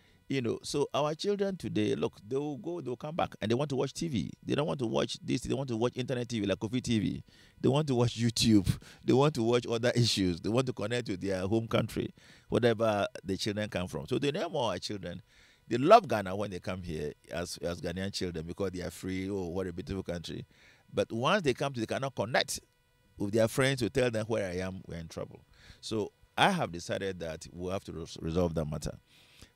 So our children today, look, they'll come back and they want to watch TV. They don't want to watch this, they want to watch internet TV like Coffee TV. They want to watch YouTube. They want to watch other issues. They want to connect with their home country, whatever the children come from. So they know more our children. They love Ghana when they come here as Ghanaian children because they are free. Oh, what a beautiful country. But once they come to, they cannot connect with their friends to tell them where I am, we're in trouble. So I have decided that we'll have to resolve that matter.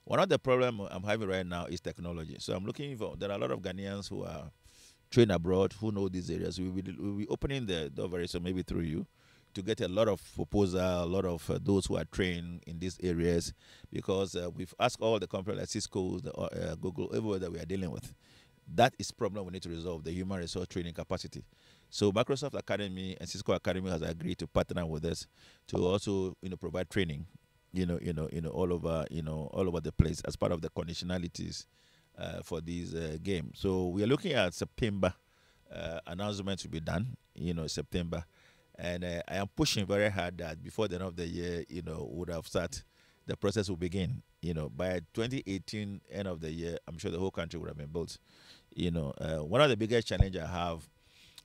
One of the problems I'm having right now is technology. So I'm looking for, there are a lot of Ghanaians who are trained abroad, who know these areas. We'll be opening the door very soon, maybe through you, to get a lot of proposal, a lot of those who are trained in these areas, because we've asked all the companies like Cisco, Google, everywhere that we are dealing with. That is problem we need to resolve, the human resource training capacity. So Microsoft Academy and Cisco Academy has agreed to partner with us to also, provide training, all over the place as part of the conditionalities for these games. So we are looking at September. Announcements will be done, September. And I am pushing very hard that before the end of the year, would have started, the process will begin. By 2018, end of the year, I'm sure the whole country would have been built. One of the biggest challenges I have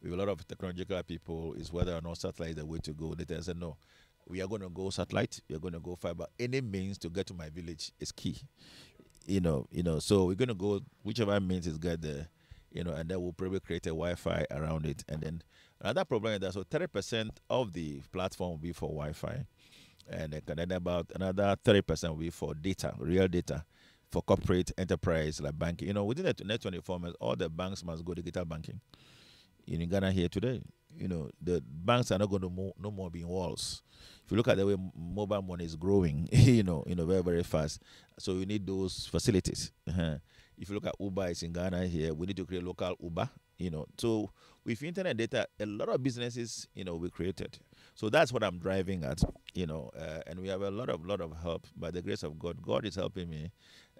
with a lot of technological people is whether or not satellite is the way to go. They said, no, we are going to go satellite, we are going to go fiber. Any means to get to my village is key. So we're going to go whichever means is get there, and then we'll probably create a Wi-Fi around it. And then another problem is that so 30% of the platform will be for Wi-Fi, and then about another 30% will be for data, real data, for corporate enterprise like banking. Within the next 24 months, all the banks must go digital banking. In Ghana here today, the banks are not going to no more be in walls. If you look at the way mobile money is growing, very, very fast. So you need those facilities. If you look at Uber, it's in Ghana here. We need to create local Uber. So with internet data, a lot of businesses, we created. So that's what I'm driving at. And we have a lot of help by the grace of God. God is helping me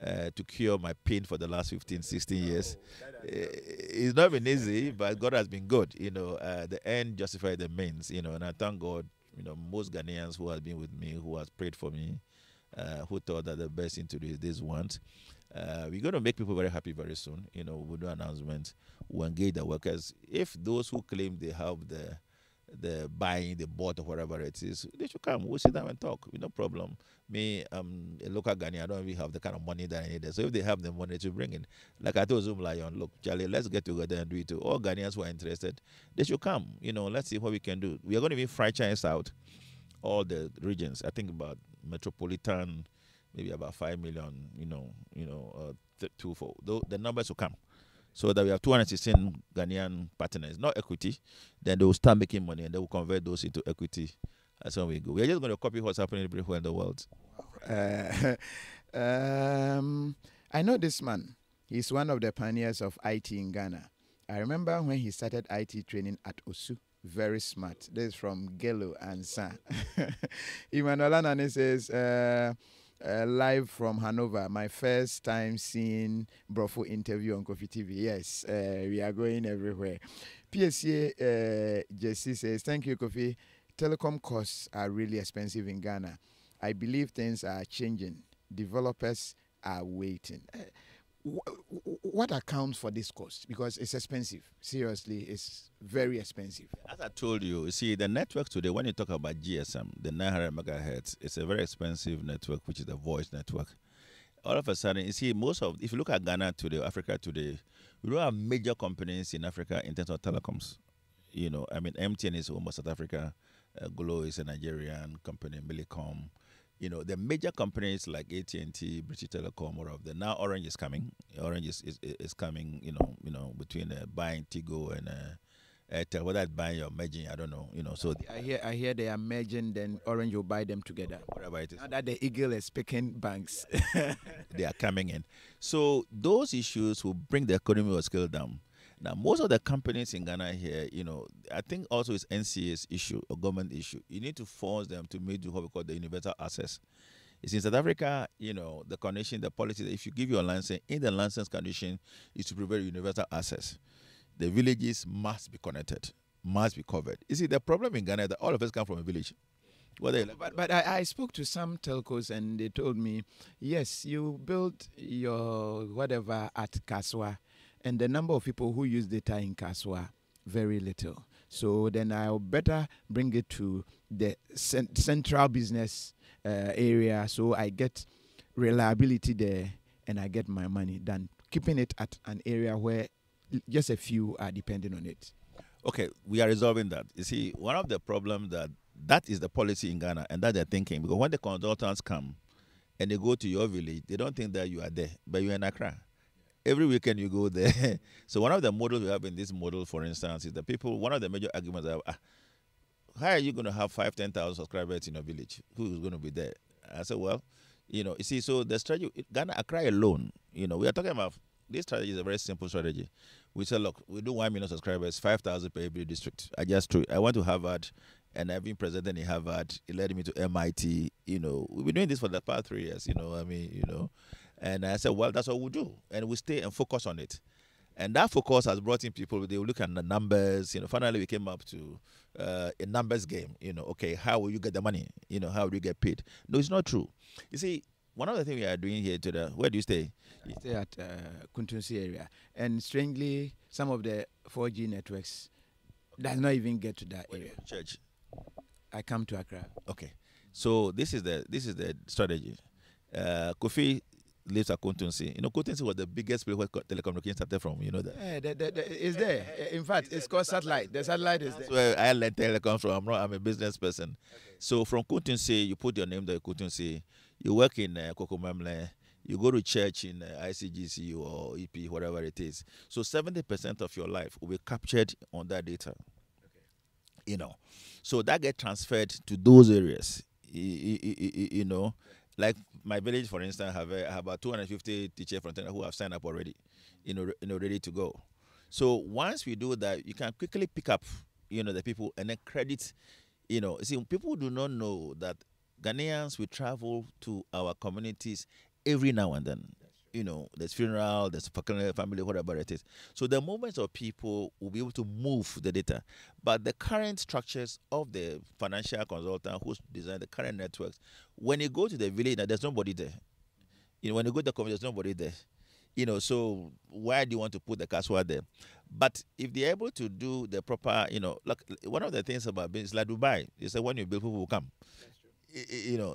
to cure my pain for the last 15, 16 years. It's not been easy, but God has been good. The end justified the means. And I thank God. Most Ghanaians who have been with me, who has prayed for me, who thought that the best thing to do is this one. We're going to make people very happy very soon. We'll do announcements. We'll engage the workers. If those who claim they have the buying, the bought, or whatever it is, they should come. We'll sit down and talk. No problem. Me, I'm a local Ghanaian. I don't really have the kind of money that I need. So if they have the money to bring in, like I told Zoom Lion, look, Charlie, let's get together and do it too. All Ghanaians who are interested, they should come. Let's see what we can do. We are going to be franchise out all the regions. I think about metropolitan, maybe about 5 million, 2, 4. The numbers will come. So that we have 216 Ghanaian partners, not equity. Then they will start making money and they will convert those into equity. That's how we go. We are just going to copy what's happening everywhere in the world. I know this man. He's one of the pioneers of IT in Ghana. I remember when he started IT training at Osu. Very smart. This is from Gelo and Sa. Emmanuel Anani says, live from Hanover, my first time seeing Brofo interview on Coffee TV. Yes, we are going everywhere. PSA Jesse says, thank you, Kofi. Telecom costs are really expensive in Ghana. I believe things are changing. Developers are waiting. What accounts for this cost? Because it's expensive. Seriously, it's very expensive. As I told you, you see, the network today, when you talk about GSM, the 900 megahertz, it's a very expensive network, which is the voice network. All of a sudden, you see, if you look at Ghana today, Africa today, we don't have major companies in Africa in terms of telecoms. MTN is almost South Africa. Glo is a Nigerian company, Telecom. The major companies like AT&T, British Telecom, all of them. Now Orange is coming. Orange is coming, between buying Tigo whether it's buying or merging, I don't know. So I hear they are merging, then Orange will buy them together. whatever it is, Now that the eagle is picking banks. they are coming in. So those issues will bring the economy or scale down. Now, most of the companies in Ghana here, I think also it's NCA's issue or government issue. You need to force them to meet what we call the universal access. It's in South Africa, the condition, the policy that if you give your license, in the license condition is to provide universal access. The villages must be connected, must be covered. You see, the problem in Ghana is that all of us come from a village. But I spoke to some telcos and they told me, yes, you built your whatever at Kaswa, and the number of people who use data in Kaswa, very little. So then I'll better bring it to the central business area, so I get reliability there and I get my money, than keeping it at an area where just a few are depending on it. Okay, we are resolving that. You see, one of the problems that is the policy in Ghana, and that they're thinking, because when the consultants come and they go to your village, they don't think that you are there, but you're in Accra. Every weekend you go there. So one of the models we have in this model, for instance, is the people, one of the major arguments are, how are you going to have 5,000-10,000 subscribers in a village? Who is going to be there? I said, well, you see, so the strategy, Ghana, Accra alone, we are talking about, this strategy is a very simple strategy. We said, look, we do 1 million subscribers, 5,000 per every district. I went to Harvard, and I've been president in Harvard. It led me to MIT. We've been doing this for the past 3 years, And I said, well, that's what we'll do. And we stay and focus on it. And that focus has brought in people. They will look at the numbers. Finally, we came up to a numbers game. Okay, how will you get the money? How will you get paid? No, it's not true. You see, one of the things we are doing here where do you stay? I stay at Kuntunsi area. And strangely, some of the 4G networks does not even get to that area. Church. I come to Accra. Okay. So this is the strategy. Kofi lives at Kuntunsi. Kuntunsi was the biggest place where telecommunications started from. You know that? It's there. In fact, it's called satellite. The satellite is there. That's where I learned telecom from. I'm a business person. Okay. So from Kuntunsi, you put your name there, Kuntunsi. You work in Kokomamle. You go to church in ICGC or EP, whatever it is. So 70% of your life will be captured on that data. Okay. So that gets transferred to those areas. Like my village, for instance, have about 250 teachers from Tenerife who have signed up already, ready to go. So once we do that, you can quickly pick up, the people and then credit, See, people do not know that Ghanaians will travel to our communities every now and then. There's funeral, there's family, whatever it is. So the movements of people will be able to move the data. But the current structures of the financial consultant who's designed the current networks, when you go to the village, there's nobody there. When you go to the community, there's nobody there. So why do you want to put the Kaswa there? But if they're able to do the proper, like one of the things about business, like Dubai, they say when you build, people will come.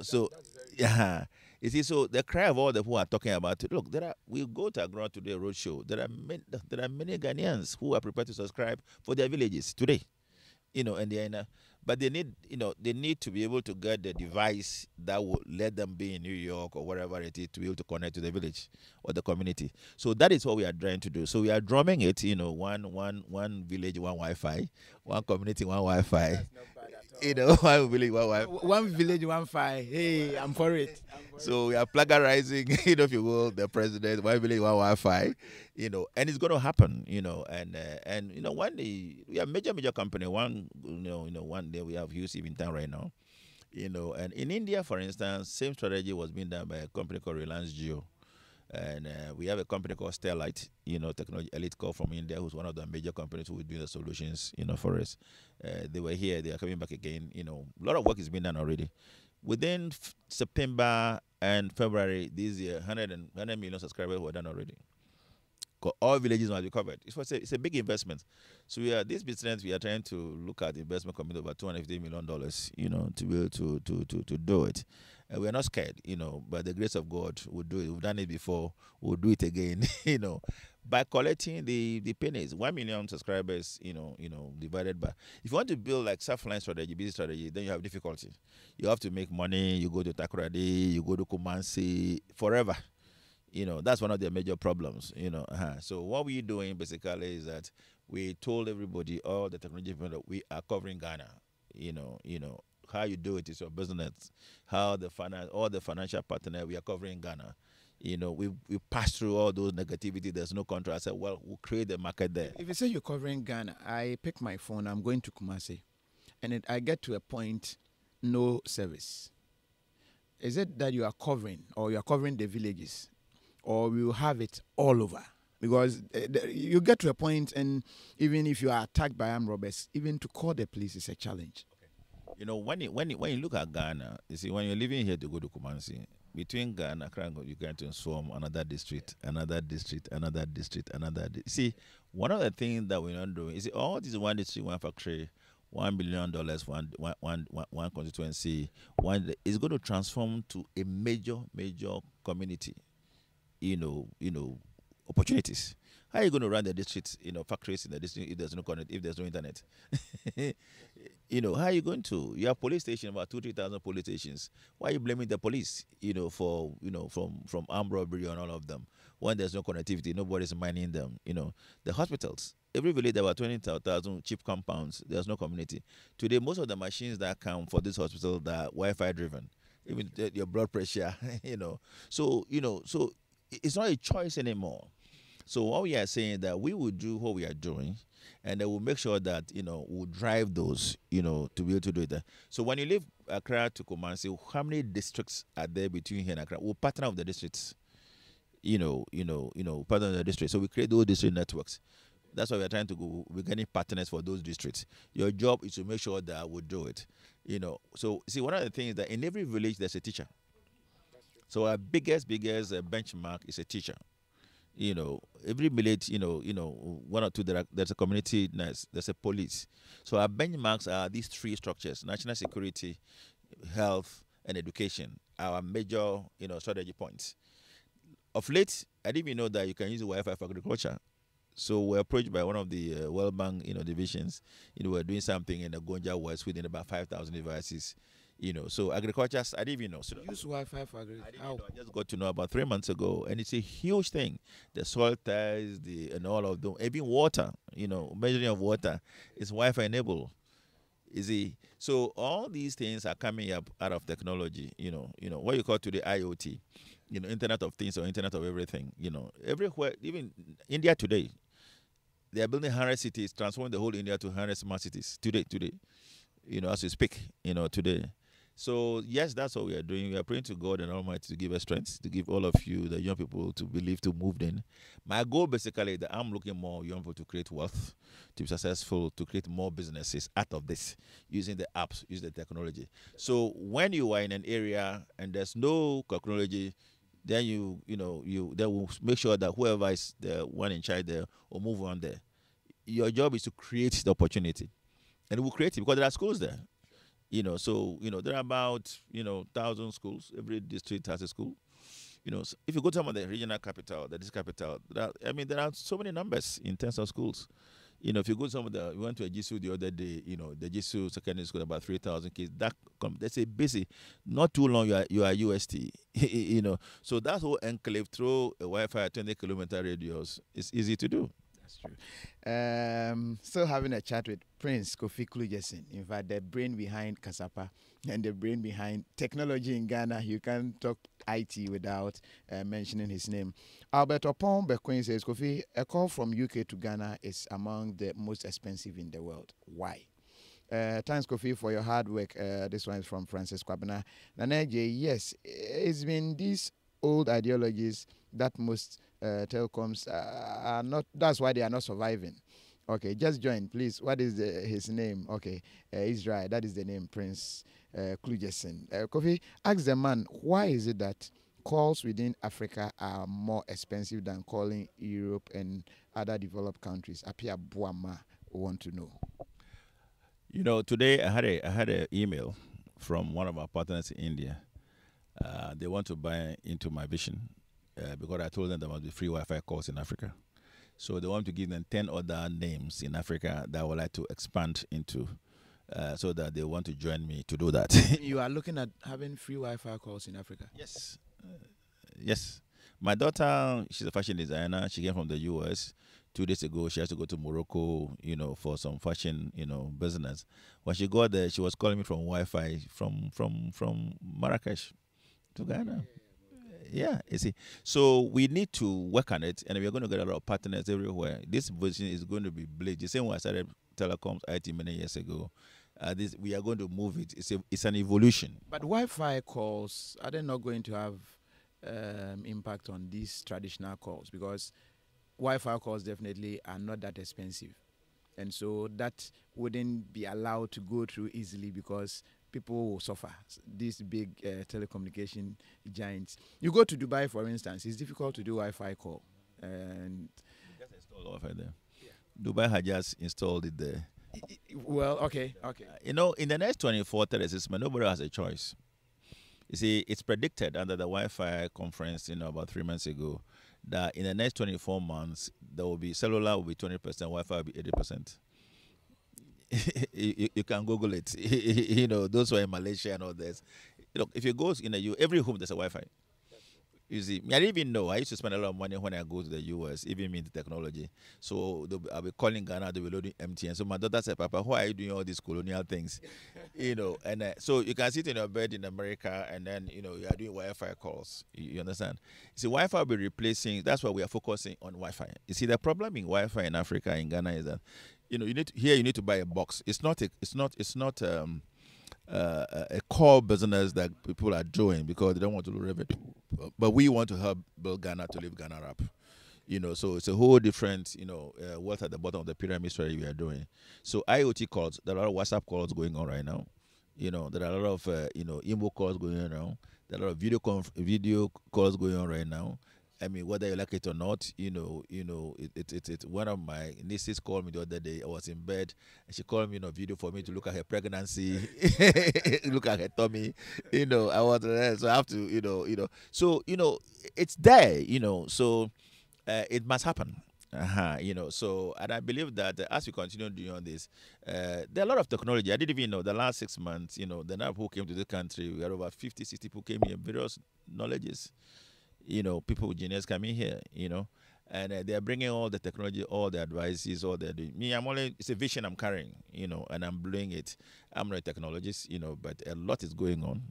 So yeah. You see, so the cry of all the who are talking about it. Look, we go to Accra today, roadshow. There are many Ghanaians who are prepared to subscribe for their villages today. And they're but they need to be able to get the device that will let them be in New York or wherever it is to be able to connect to the village or the community. So that is what we are trying to do. So we are drumming it, one village, one Wi-Fi, one community, one Wi-Fi. One village, one Wi-Fi. One village, one Wi-Fi. Hey, I'm for it. So we are plagiarizing, if you will, the president, one village, one Wi-Fi, and it's going to happen, and one day we have major company. One day we have UC in town right now, and in India, for instance, same strategy was being done by a company called Reliance Jio. And we have a company called Sterlite, Technology Elite Corp from India, who's one of the major companies who is doing the solutions, for us. They were here, they are coming back again. A lot of work is being done already. Within September and February this year, 100 million subscribers were done already. All villages must be covered. It's a big investment. So this business, we are trying to look at investment coming over $250 million, to be able to do it. And we are not scared, by the grace of God, we'll do it. We've done it before, we'll do it again, by collecting the pennies. 1 million subscribers, divided by. If you want to build like self-line strategy, business strategy, then you have difficulty. You have to make money, you go to Takoradi, you go to Kumasi, forever. That's one of the major problems. So what we're doing basically is that we told everybody, all the technology people, that we are covering Ghana. How you do it is your business. How all the financial partner, we are covering Ghana. We pass through all those negativity. There's no contract. I said, well, we'll create the market there. If you say you're covering Ghana, I pick my phone, I'm going to Kumasi, and I get to a point, no service. Is it that you are covering, or you are covering the villages, or we will have it all over? Because you get to a point, and even if you are attacked by armed robbers, even to call the police is a challenge. When you look at Ghana, you see, when you're living here to go to Kumasi, between Ghana, you get to swarm another district, another district, another district, another. See, one of the things that we're not doing is all this one district, one factory, $1 billion, one constituency, is going to transform to a major community. Opportunities. How are you going to run the district, factories in the district if there's no connect, if there's no internet? How are you going to? You have police stations, about 2,000-3,000 police stations. Why are you blaming the police, for from armed robbery and all of them? When there's no connectivity, nobody's mining them. The hospitals, every village there were 20,000 cheap compounds. There's no community. Today, most of the machines that come for this hospital are Wi-Fi driven. Even your blood pressure, So it's not a choice anymore. So what we are saying that we will do what we are doing, and then we'll make sure that we'll drive those to be able to do it. So when you leave Accra to Kumasi, how many districts are there between here and Accra? We'll partner with the districts. Partner with the districts. So we create those district networks. That's why we're trying to go. We're getting partners for those districts. Your job is to make sure that we'll do it. So see, one of the things is that in every village there's a teacher. So our biggest benchmark is a teacher. Every village, one or two, there's a community nurse, there's a police. So our benchmarks are these three structures: national security, health, and education. Our major, strategy points. Of late, I didn't even know that you can use Wi-Fi for agriculture. So we're approached by one of the World Bank, divisions. We're doing something in the Gonja West within about 5,000 devices. So agriculture, I didn't even know. So use Wi-Fi for agriculture. I just got to know about 3 months ago, and it's a huge thing. The soil ties, and all of them, even water. Measuring of water is Wi-Fi enabled. So all these things are coming up out of technology. What you call today IoT, Internet of Things or Internet of Everything. Everywhere, even India today, they are building 100 cities, transforming the whole India to 100 smart cities today. As we speak, today. So, yes, that's what we are doing. We are praying to God and Almighty to give us strength, to give all of you, the young people, to believe, to move in. My goal, basically, that I'm looking more young people to create wealth, to be successful, to create more businesses out of this, using the apps, using the technology. So, when you are in an area and there's no technology, then they will make sure that whoever is the one in charge there will move on there. Your job is to create the opportunity. And we'll create it because there are schools there. There are about 1,000 schools. Every district has a school. So if you go to some of the regional capital, the district capital, there are so many numbers in terms of schools. If you go to we went to a GSU the other day. The GSU secondary school, about 3,000 kids. That's a busy. Not too long, you are UST. So that whole enclave through a Wi-Fi 20-kilometer radius is easy to do. That's true. Still having a chat with Prince Kofi Klugeson. In fact, the brain behind Kasapa and the brain behind technology in Ghana. You can't talk IT without mentioning his name. Albert Opon Bequin says, Kofi, a call from UK to Ghana is among the most expensive in the world. Why? Thanks, Kofi, for your hard work. This one is from Francis Kwabena. Naneje, yes, it's been these old ideologies that most telecoms are not. That's why they are not surviving. Okay, just join, please. What is his name? Okay, Israel. That is the name, Prince Klugeson. Kofi, ask the man, why is it that calls within Africa are more expensive than calling Europe and other developed countries? Apia Buama want to know. Today I had an email from one of our partners in India. They want to buy into my vision because I told them there must be free Wi-Fi calls in Africa. So they want to give them 10 other names in Africa that I would like to expand into so that they want to join me to do that. You are looking at having free Wi-Fi calls in Africa? Yes. Yes. My daughter, she's a fashion designer. She came from the US. 2 days ago, she has to go to Morocco, for some fashion, business. When she got there, she was calling me from Wi-Fi from Marrakesh to Ghana. Yeah, you see. So we need to work on it, and we're going to get a lot of partners everywhere. This version is going to be blazed. The same way I started Telecoms IT many years ago. We are going to move it. It's an evolution. But Wi-Fi calls, are they not going to have impact on these traditional calls? Because Wi-Fi calls definitely are not that expensive. And so that wouldn't be allowed to go through easily because people will suffer. These big telecommunication giants. You go to Dubai, for instance, it's difficult to do Wi-Fi call. And just installed Wi-Fi there. Yeah. Dubai had just installed it there. Well, okay. In the next 24, 36 months, nobody has a choice. You see, it's predicted under the Wi-Fi conference, about 3 months ago, that in the next 24 months, there will be cellular will be 20%, Wi-Fi will be 80%. you can Google it. Those who are in Malaysia and all this. If you go in every home there's a Wi-Fi. You see, I didn't even know. I used to spend a lot of money when I go to the US, even me in the technology. So I'll be calling Ghana, they'll be loading MTN. So my daughter said, Papa, why are you doing all these colonial things? And so you can sit in your bed in America and then, you are doing Wi-Fi calls. You understand? See, Wi-Fi will be replacing, that's why we are focusing on Wi-Fi. You see, the problem in Wi-Fi in Africa, in Ghana is that, you need to buy a box. It's not a core business that people are doing because they don't want to lose revenue. But we want to help build Ghana to live Ghana up. So it's a whole different, wealth at the bottom of the pyramid story we are doing. So IoT calls, there are a lot of WhatsApp calls going on right now. There are a lot of, email calls going on now. There are a lot of video calls going on right now. I mean, whether you like it or not, it's one of my nieces called me the other day. I was in bed, and she called me on a video for me to look at her pregnancy, look at her tummy. I was there, so I have to, So it's there. So it must happen. So, and I believe that as we continue doing this, there are a lot of technology. I didn't even know the last 6 months. The number of who came to the country, we had over 50, 60 people came here, various knowledges. People with genius coming here, and they're bringing all the technology, all the advices, all they're doing. Me, it's a vision I'm carrying, and I'm doing it. I'm not a technologist, but a lot is going on,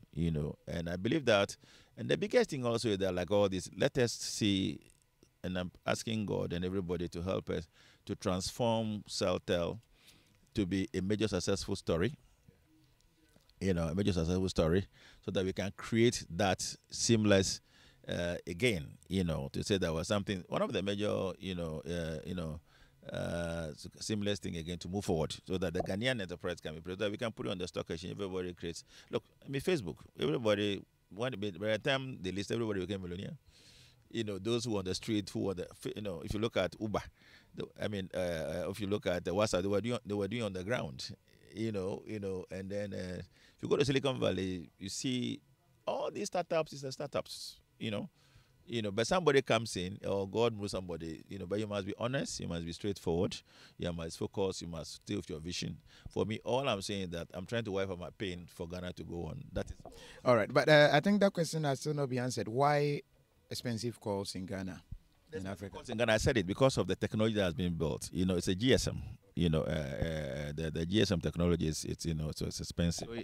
and I believe that. And the biggest thing also is that, like all this, let us see, and I'm asking God and everybody to help us to transform Celtel to be a major successful story. A major successful story, so that we can create that seamless. Again, to say that was something, one of the major, seamless thing again to move forward, so that the Ghanaian enterprise can be produced, that we can put it on the stock exchange. Everybody creates. Look, Facebook. Everybody, by the time they list, everybody became millionaire. Those who on the street, who are the, if you look at Uber, if you look at WhatsApp, they were doing on the ground. And then if you go to Silicon Valley, you see all these startups. It's the startups. But somebody comes in, or God moves somebody, but you must be honest, you must be straightforward, you must focus, you must stay with your vision. For me, all I'm saying is that I'm trying to wipe out my pain for Ghana to go on. That is all right. But I think that question has still not been answered. Why expensive calls in Ghana? In Africa? In Ghana, I said it because of the technology that has been built. It's a GSM. The GSM technology is so it's expensive. So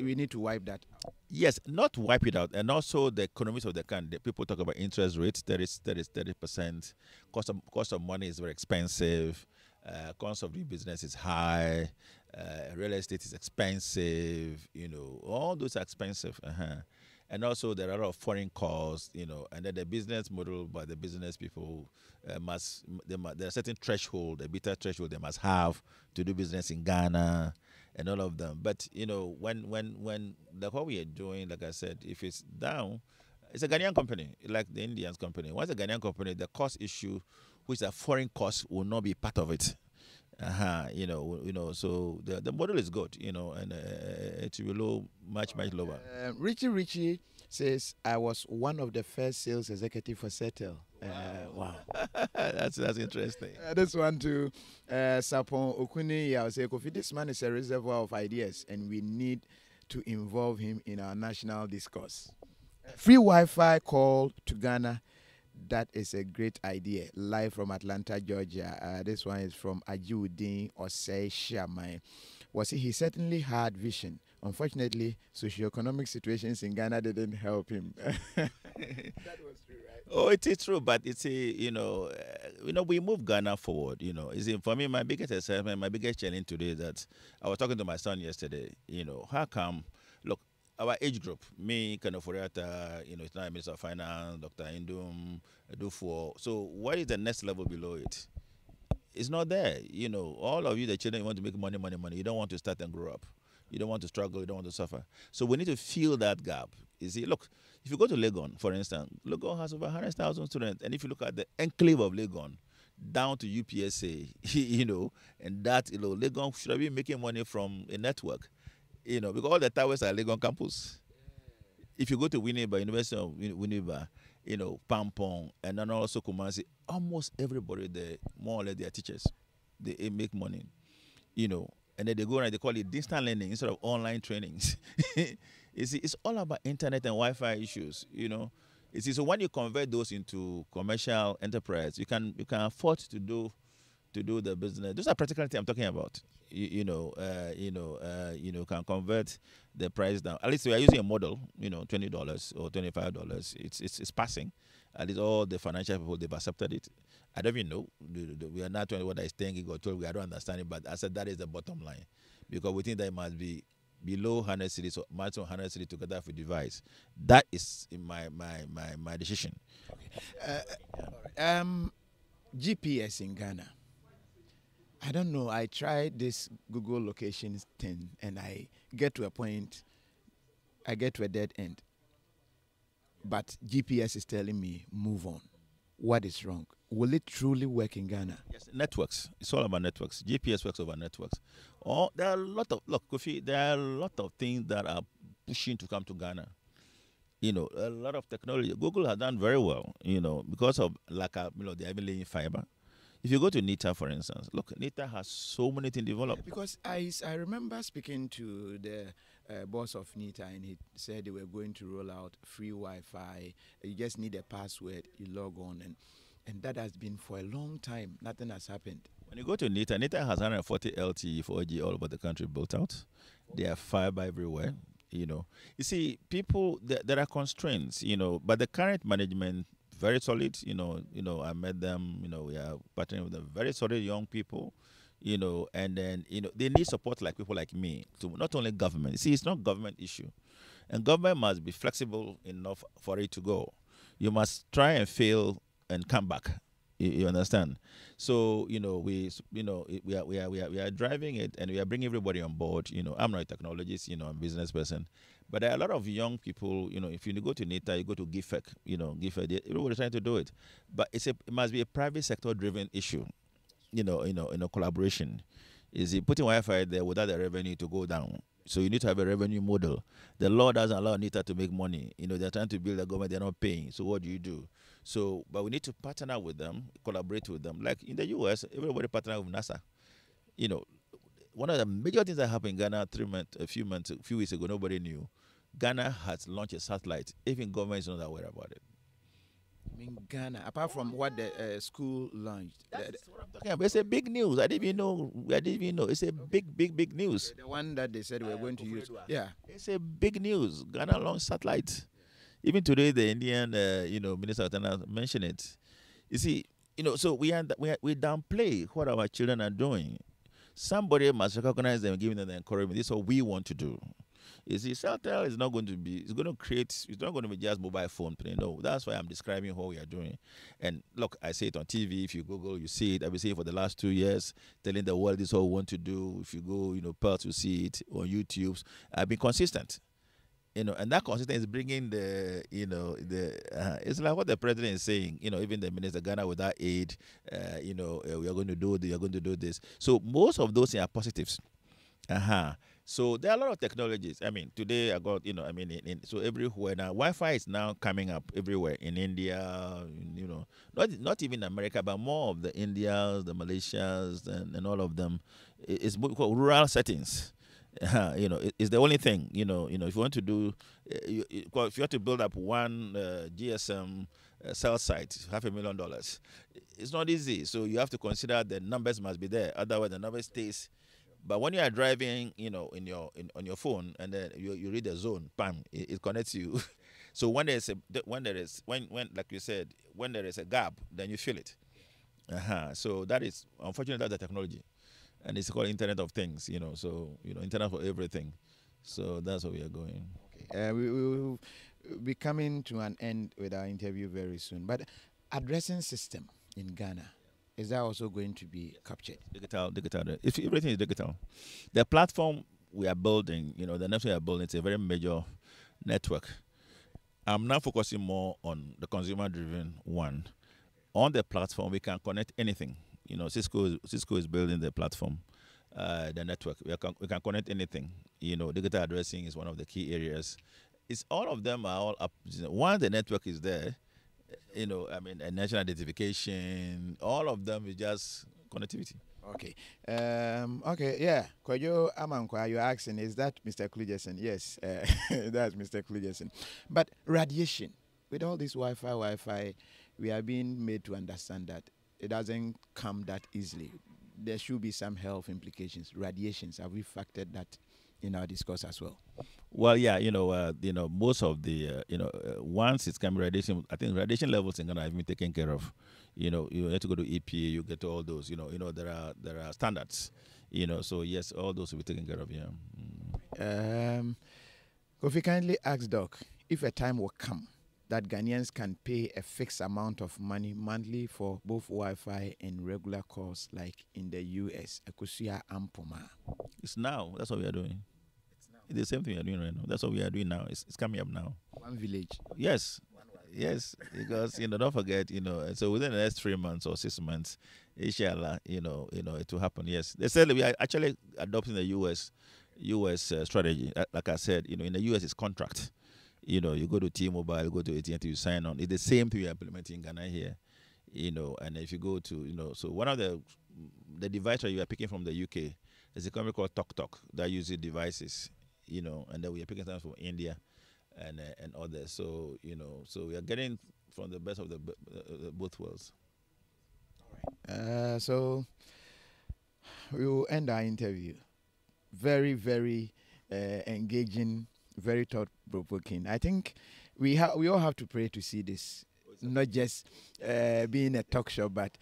we need to wipe that out. Yes, not wipe it out, and also the economies of the country. People talk about interest rates, 30%. Cost of money is very expensive. Cost of doing business is high. Real estate is expensive. All those are expensive. And also there are a lot of foreign calls, and then the business model by the business people there are certain threshold, a beta threshold they must have to do business in Ghana and all of them. But when what we are doing, like I said, if it's down, it's a Ghanaian company, like the Indians company. Once a Ghanaian company, the cost issue, which is a foreign cost, will not be part of it. So the model is good, and it will low much lower. Richie says, I was one of the first sales executive for Celtel. Wow. That's interesting. This one too. Sapon Okuni, I will say, Kofi, this man is a reservoir of ideas, and we need to involve him in our national discourse. Free Wi-Fi call to Ghana that is a great idea. Live from Atlanta, Georgia. This one is from Ajiudin Osei Shaman. He certainly had vision. Unfortunately, socioeconomic situations in Ghana didn't help him. That was true, right? Oh, it is true, but it's a we move Ghana forward. For me, my biggest assessment, my biggest challenge today is that I was talking to my son yesterday. How come? Look, our age group, me, Kanoforiata, it's not Minister of Finance, Dr. Indum, Dufo. So what is the next level below it? It's not there. All of you, the children, you want to make money, money, money. You don't want to start and grow up. You don't want to struggle. You don't want to suffer. So we need to fill that gap. You see, look, if you go to Legon, for instance, Legon has over 100,000 students. And if you look at the enclave of Legon, down to UPSA, and that, Legon should be making money from a network, because all the towers are Legon campus. If you go to Winneba, University of Winneba, Pampong, and then also Kumasi, almost everybody there, more or less, they are teachers. They make money, and then they go and they call it distant learning instead of online trainings. You see, it's all about internet and Wi-Fi issues, You see, so when you convert those into commercial enterprise, you can afford to do the business. Those are practicality I'm talking about. Can convert the price down. At least we are using a model, $20 or $25. It's passing. At least all the financial people, they've accepted it. I don't even know. We are not 20 what is 10 gig or 12 gig. I don't understand it, but I said that is the bottom line, because we think that it must be below 100 cities or maximum 100 cities together for device. That is in my decision. Okay. GPS in Ghana. I don't know. I tried this Google locations thing, and I get to a point. I get to a dead end. But GPS is telling me move on. What is wrong? Will it truly work in Ghana? Yes, networks. It's all about networks. GPS works over networks. There are a lot of Kofi. There are a lot of things that are pushing to come to Ghana. A lot of technology. Google has done very well. Because of they are even laying fiber. If you go to NITA, for instance, look, NITA has so many things developed. Because I remember speaking to the boss of NITA, and he said they were going to roll out free Wi-Fi. You just need a password, you log on, and that has been for a long time. Nothing has happened. When you go to NITA, NITA has 140 LTE 4G all over the country built out. There are fiber everywhere. You see, people, there are constraints, but the current management, very solid, I met them, we are partnering with them, very solid young people, and then, they need support like people like me, to not only government. You see, it's not government issue. And government must be flexible enough for it to go. You must try and fail and come back. You understand? So, we are driving it, and we are bringing everybody on board. I'm not a technologist, I'm a business person. But there are a lot of young people, if you go to NITA, you go to GIFEC, everybody's trying to do it. But it must be a private sector driven issue, collaboration. Is it putting Wi-Fi there without the revenue to go down? So you need to have a revenue model. The law doesn't allow NITA to make money. They're trying to build a government, they're not paying. So what do you do? So, but we need to partner with them, collaborate with them. Like in the US, everybody partner with NASA. One of the major things that happened in Ghana a few weeks ago, nobody knew. Ghana has launched a satellite. Even government is not aware about it. I mean, Ghana, apart from what the school launched. That's what I'm talking about. It's a big news. I didn't even know. It's a big news. The one that they said we're going to use. Yeah. It's a big news. Ghana launched satellite. Even today, the Indian, Minister of Finance mentioned it. You see, so we downplay what our children are doing. Somebody must recognize them and give them the encouragement. This is what we want to do. You see, Celtel is not going to be, it's not going to be just mobile phone play. No, that's why I'm describing what we are doing. And look, I say it on TV. If you Google, you see it. I've been saying it for the last 2 years, telling the world this is what we want to do. If you go, Perth, you see it on YouTube. I've been consistent. And that consistency is bringing it's like what the president is saying, even the minister, Ghana without aid, we are going to do this. So most of those are positives. So there are a lot of technologies. I mean, today I got, so everywhere now, Wi-Fi is now coming up everywhere in India, not even America, but more of the Indias, the Malaysias, and all of them. It's called rural settings. it's the only thing. If you want to do, if you have to build up one GSM cell site, $500,000, it's not easy. So you have to consider the numbers must be there. Otherwise, the number stays. But when you are driving, on your phone, and then you read the zone, bam, it connects you. So when there is like you said, when there is a gap, then you feel it. So that is, unfortunately, that's the technology, and it's called Internet of Things. So Internet for everything. So that's where we are going. Okay. We will be coming to an end with our interview very soon. But addressing system in Ghana, is that also going to be captured? Digital. If everything is digital, the platform we are building, the network we are building, it's a very major network. I'm now focusing more on the consumer-driven one. On the platform, we can connect anything. Cisco is building the platform, the network. We can connect anything. Digital addressing is one of the key areas. All of them are all up. Once the network is there, a national identification, all of them is just connectivity. Okay. Okay, yeah. Kwajo Amankwa, you're asking, is that Mr. Klugerson? Yes, that's Mr. Klugerson. But radiation, with all this Wi-Fi, we are being made to understand that it doesn't come that easily. There should be some health implications. Radiations, have we factored that in our discourse as well? Well, yeah, most of the, once it's come radiation, I think radiation levels in Ghana have been taken care of. You have to go to EPA, you get all those, there are standards, so yes, all those will be taken care of, yeah. Kofi, kindly ask Doc if a time will come that Ghanaians can pay a fixed amount of money monthly for both Wi-Fi and regular calls like in the US. Akusia Ampoma. It's now. That's what we are doing. It's the same thing we are doing right now. That's what we are doing now. It's coming up now. One village. Yes. Yes, because don't forget, so within the next 3 months or 6 months, inshallah, it will happen. Yes, they said we are actually adopting the US strategy. Like I said, in the US it's contract. You go to T-Mobile, go to AT&T, you sign on. It's the same thing we are implementing in Ghana here. And if you go to, so one of the device that you are picking from the UK is a company called TalkTalk that uses devices, and then we are picking things from India and others. So, so we are getting from the best of the both worlds. All right. So we will end our interview. Very, very engaging, very thought-provoking. I think we all have to pray to see this, not just being a talk show, but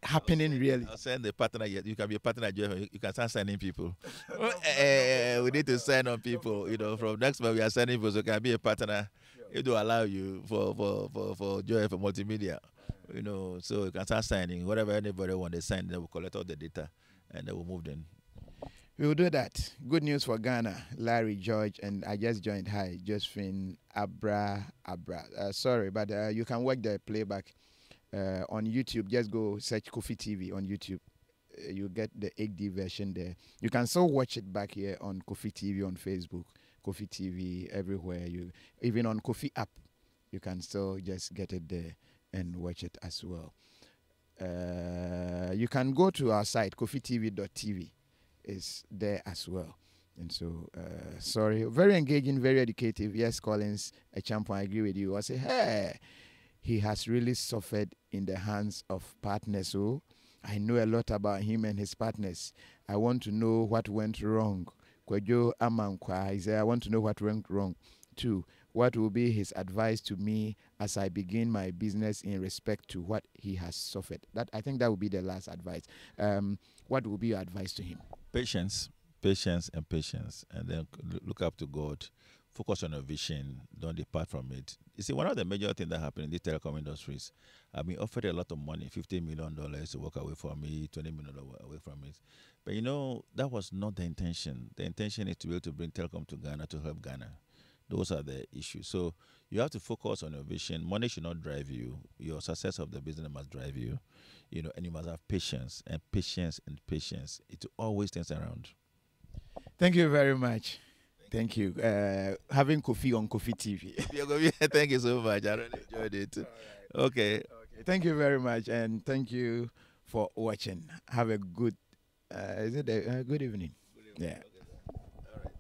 happening really. I'll send the partner. You can be a partner. You can start signing people. We need to sign on people. From next month we are signing people, so you can be a partner. It will allow you for Joy for multimedia. So you can start signing. Whatever anybody want to sign, they will collect all the data and they will move them. We will do that. Good news for Ghana. Larry, George, and I just joined. Hi, Josephine, Abra. Sorry, but you can work the playback on YouTube. Just go search Kofi TV on YouTube. You get the 8D version there. You can still watch it back here on Kofi TV on Facebook, Kofi TV everywhere. Even on Kofi app, you can still just get it there and watch it as well. You can go to our site, kofitv.tv. is there as well. And so, sorry, very engaging, very educative. Yes, Collins, a champion, I agree with you. I say, hey, he has really suffered in the hands of partners. So I know a lot about him and his partners. I want to know what went wrong. Kwajo Amankwa, he said, I want to know what went wrong. 2, what will be his advice to me as I begin my business in respect to what he has suffered? I think that will be the last advice. What will be your advice to him? Patience, and then look up to God. Focus on your vision. Don't depart from it. You see, one of the major things that happen in the telecom industries, I've been offered a lot of money, $50 million to walk away from me, $20 million away from it. But that was not the intention. The intention is to be able to bring telecom to Ghana, to help Ghana. Those are the issues. So you have to focus on your vision. Money should not drive you. Your success of the business must drive you. And you must have patience. It always turns around. Thank you very much. Thank you. Having Kofi on Kofi TV. Thank you so much. I really enjoyed it. Right. Okay. Thank you very much, and thank you for watching. Have a good, good evening? Good evening. Yeah. Okay. All right.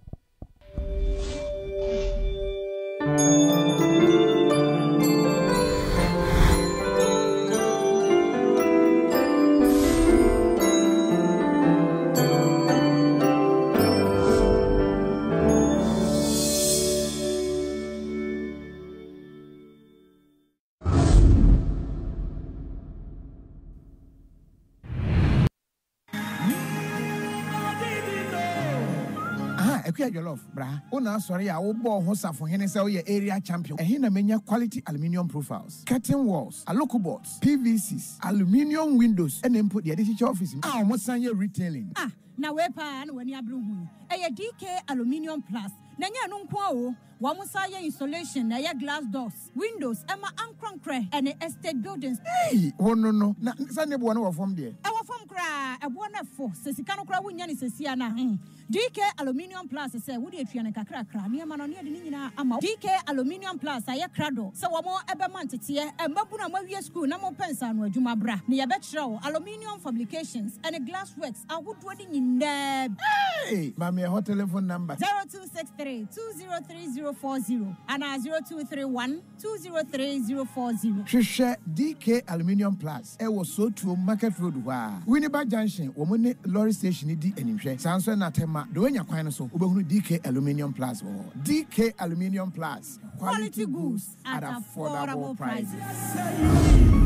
Your love, bra. Una sorry, I will bore Hosa for Hennesel area champion. And here many quality aluminium profiles, curtain walls, local boards, PVCs, aluminium windows, and then put the editor office. Almost your retailing. Now we're pan when you're blue. A DK aluminium plus. Nanya no kwa Wamusaya installation na ya glass doors, windows, Emma Ankronkre, and estate buildings. Hey, oh no. Na Sunday one from there. Our from cry, a wonderful, Sesicano Cra Winyan is Siana. DK aluminium plus say, would you try and crack, near Manonia Nina Ama? DK aluminium plus, I crado. So a more ebermantia, and Babuna Mavia school, no more pensan where Jumabra, near Betro, aluminium fabrications, and a glass works. I would wedding in there. Hey, Mammy, hot telephone number 0263 203040 and 0231 203040. Share DK aluminium plus. It was so to Market Road. Winneba Junction, woman lorry station, D and Sanson Natema, Doenia Quinoso, DK aluminium plus. DK aluminium plus. Quality goods at affordable prices.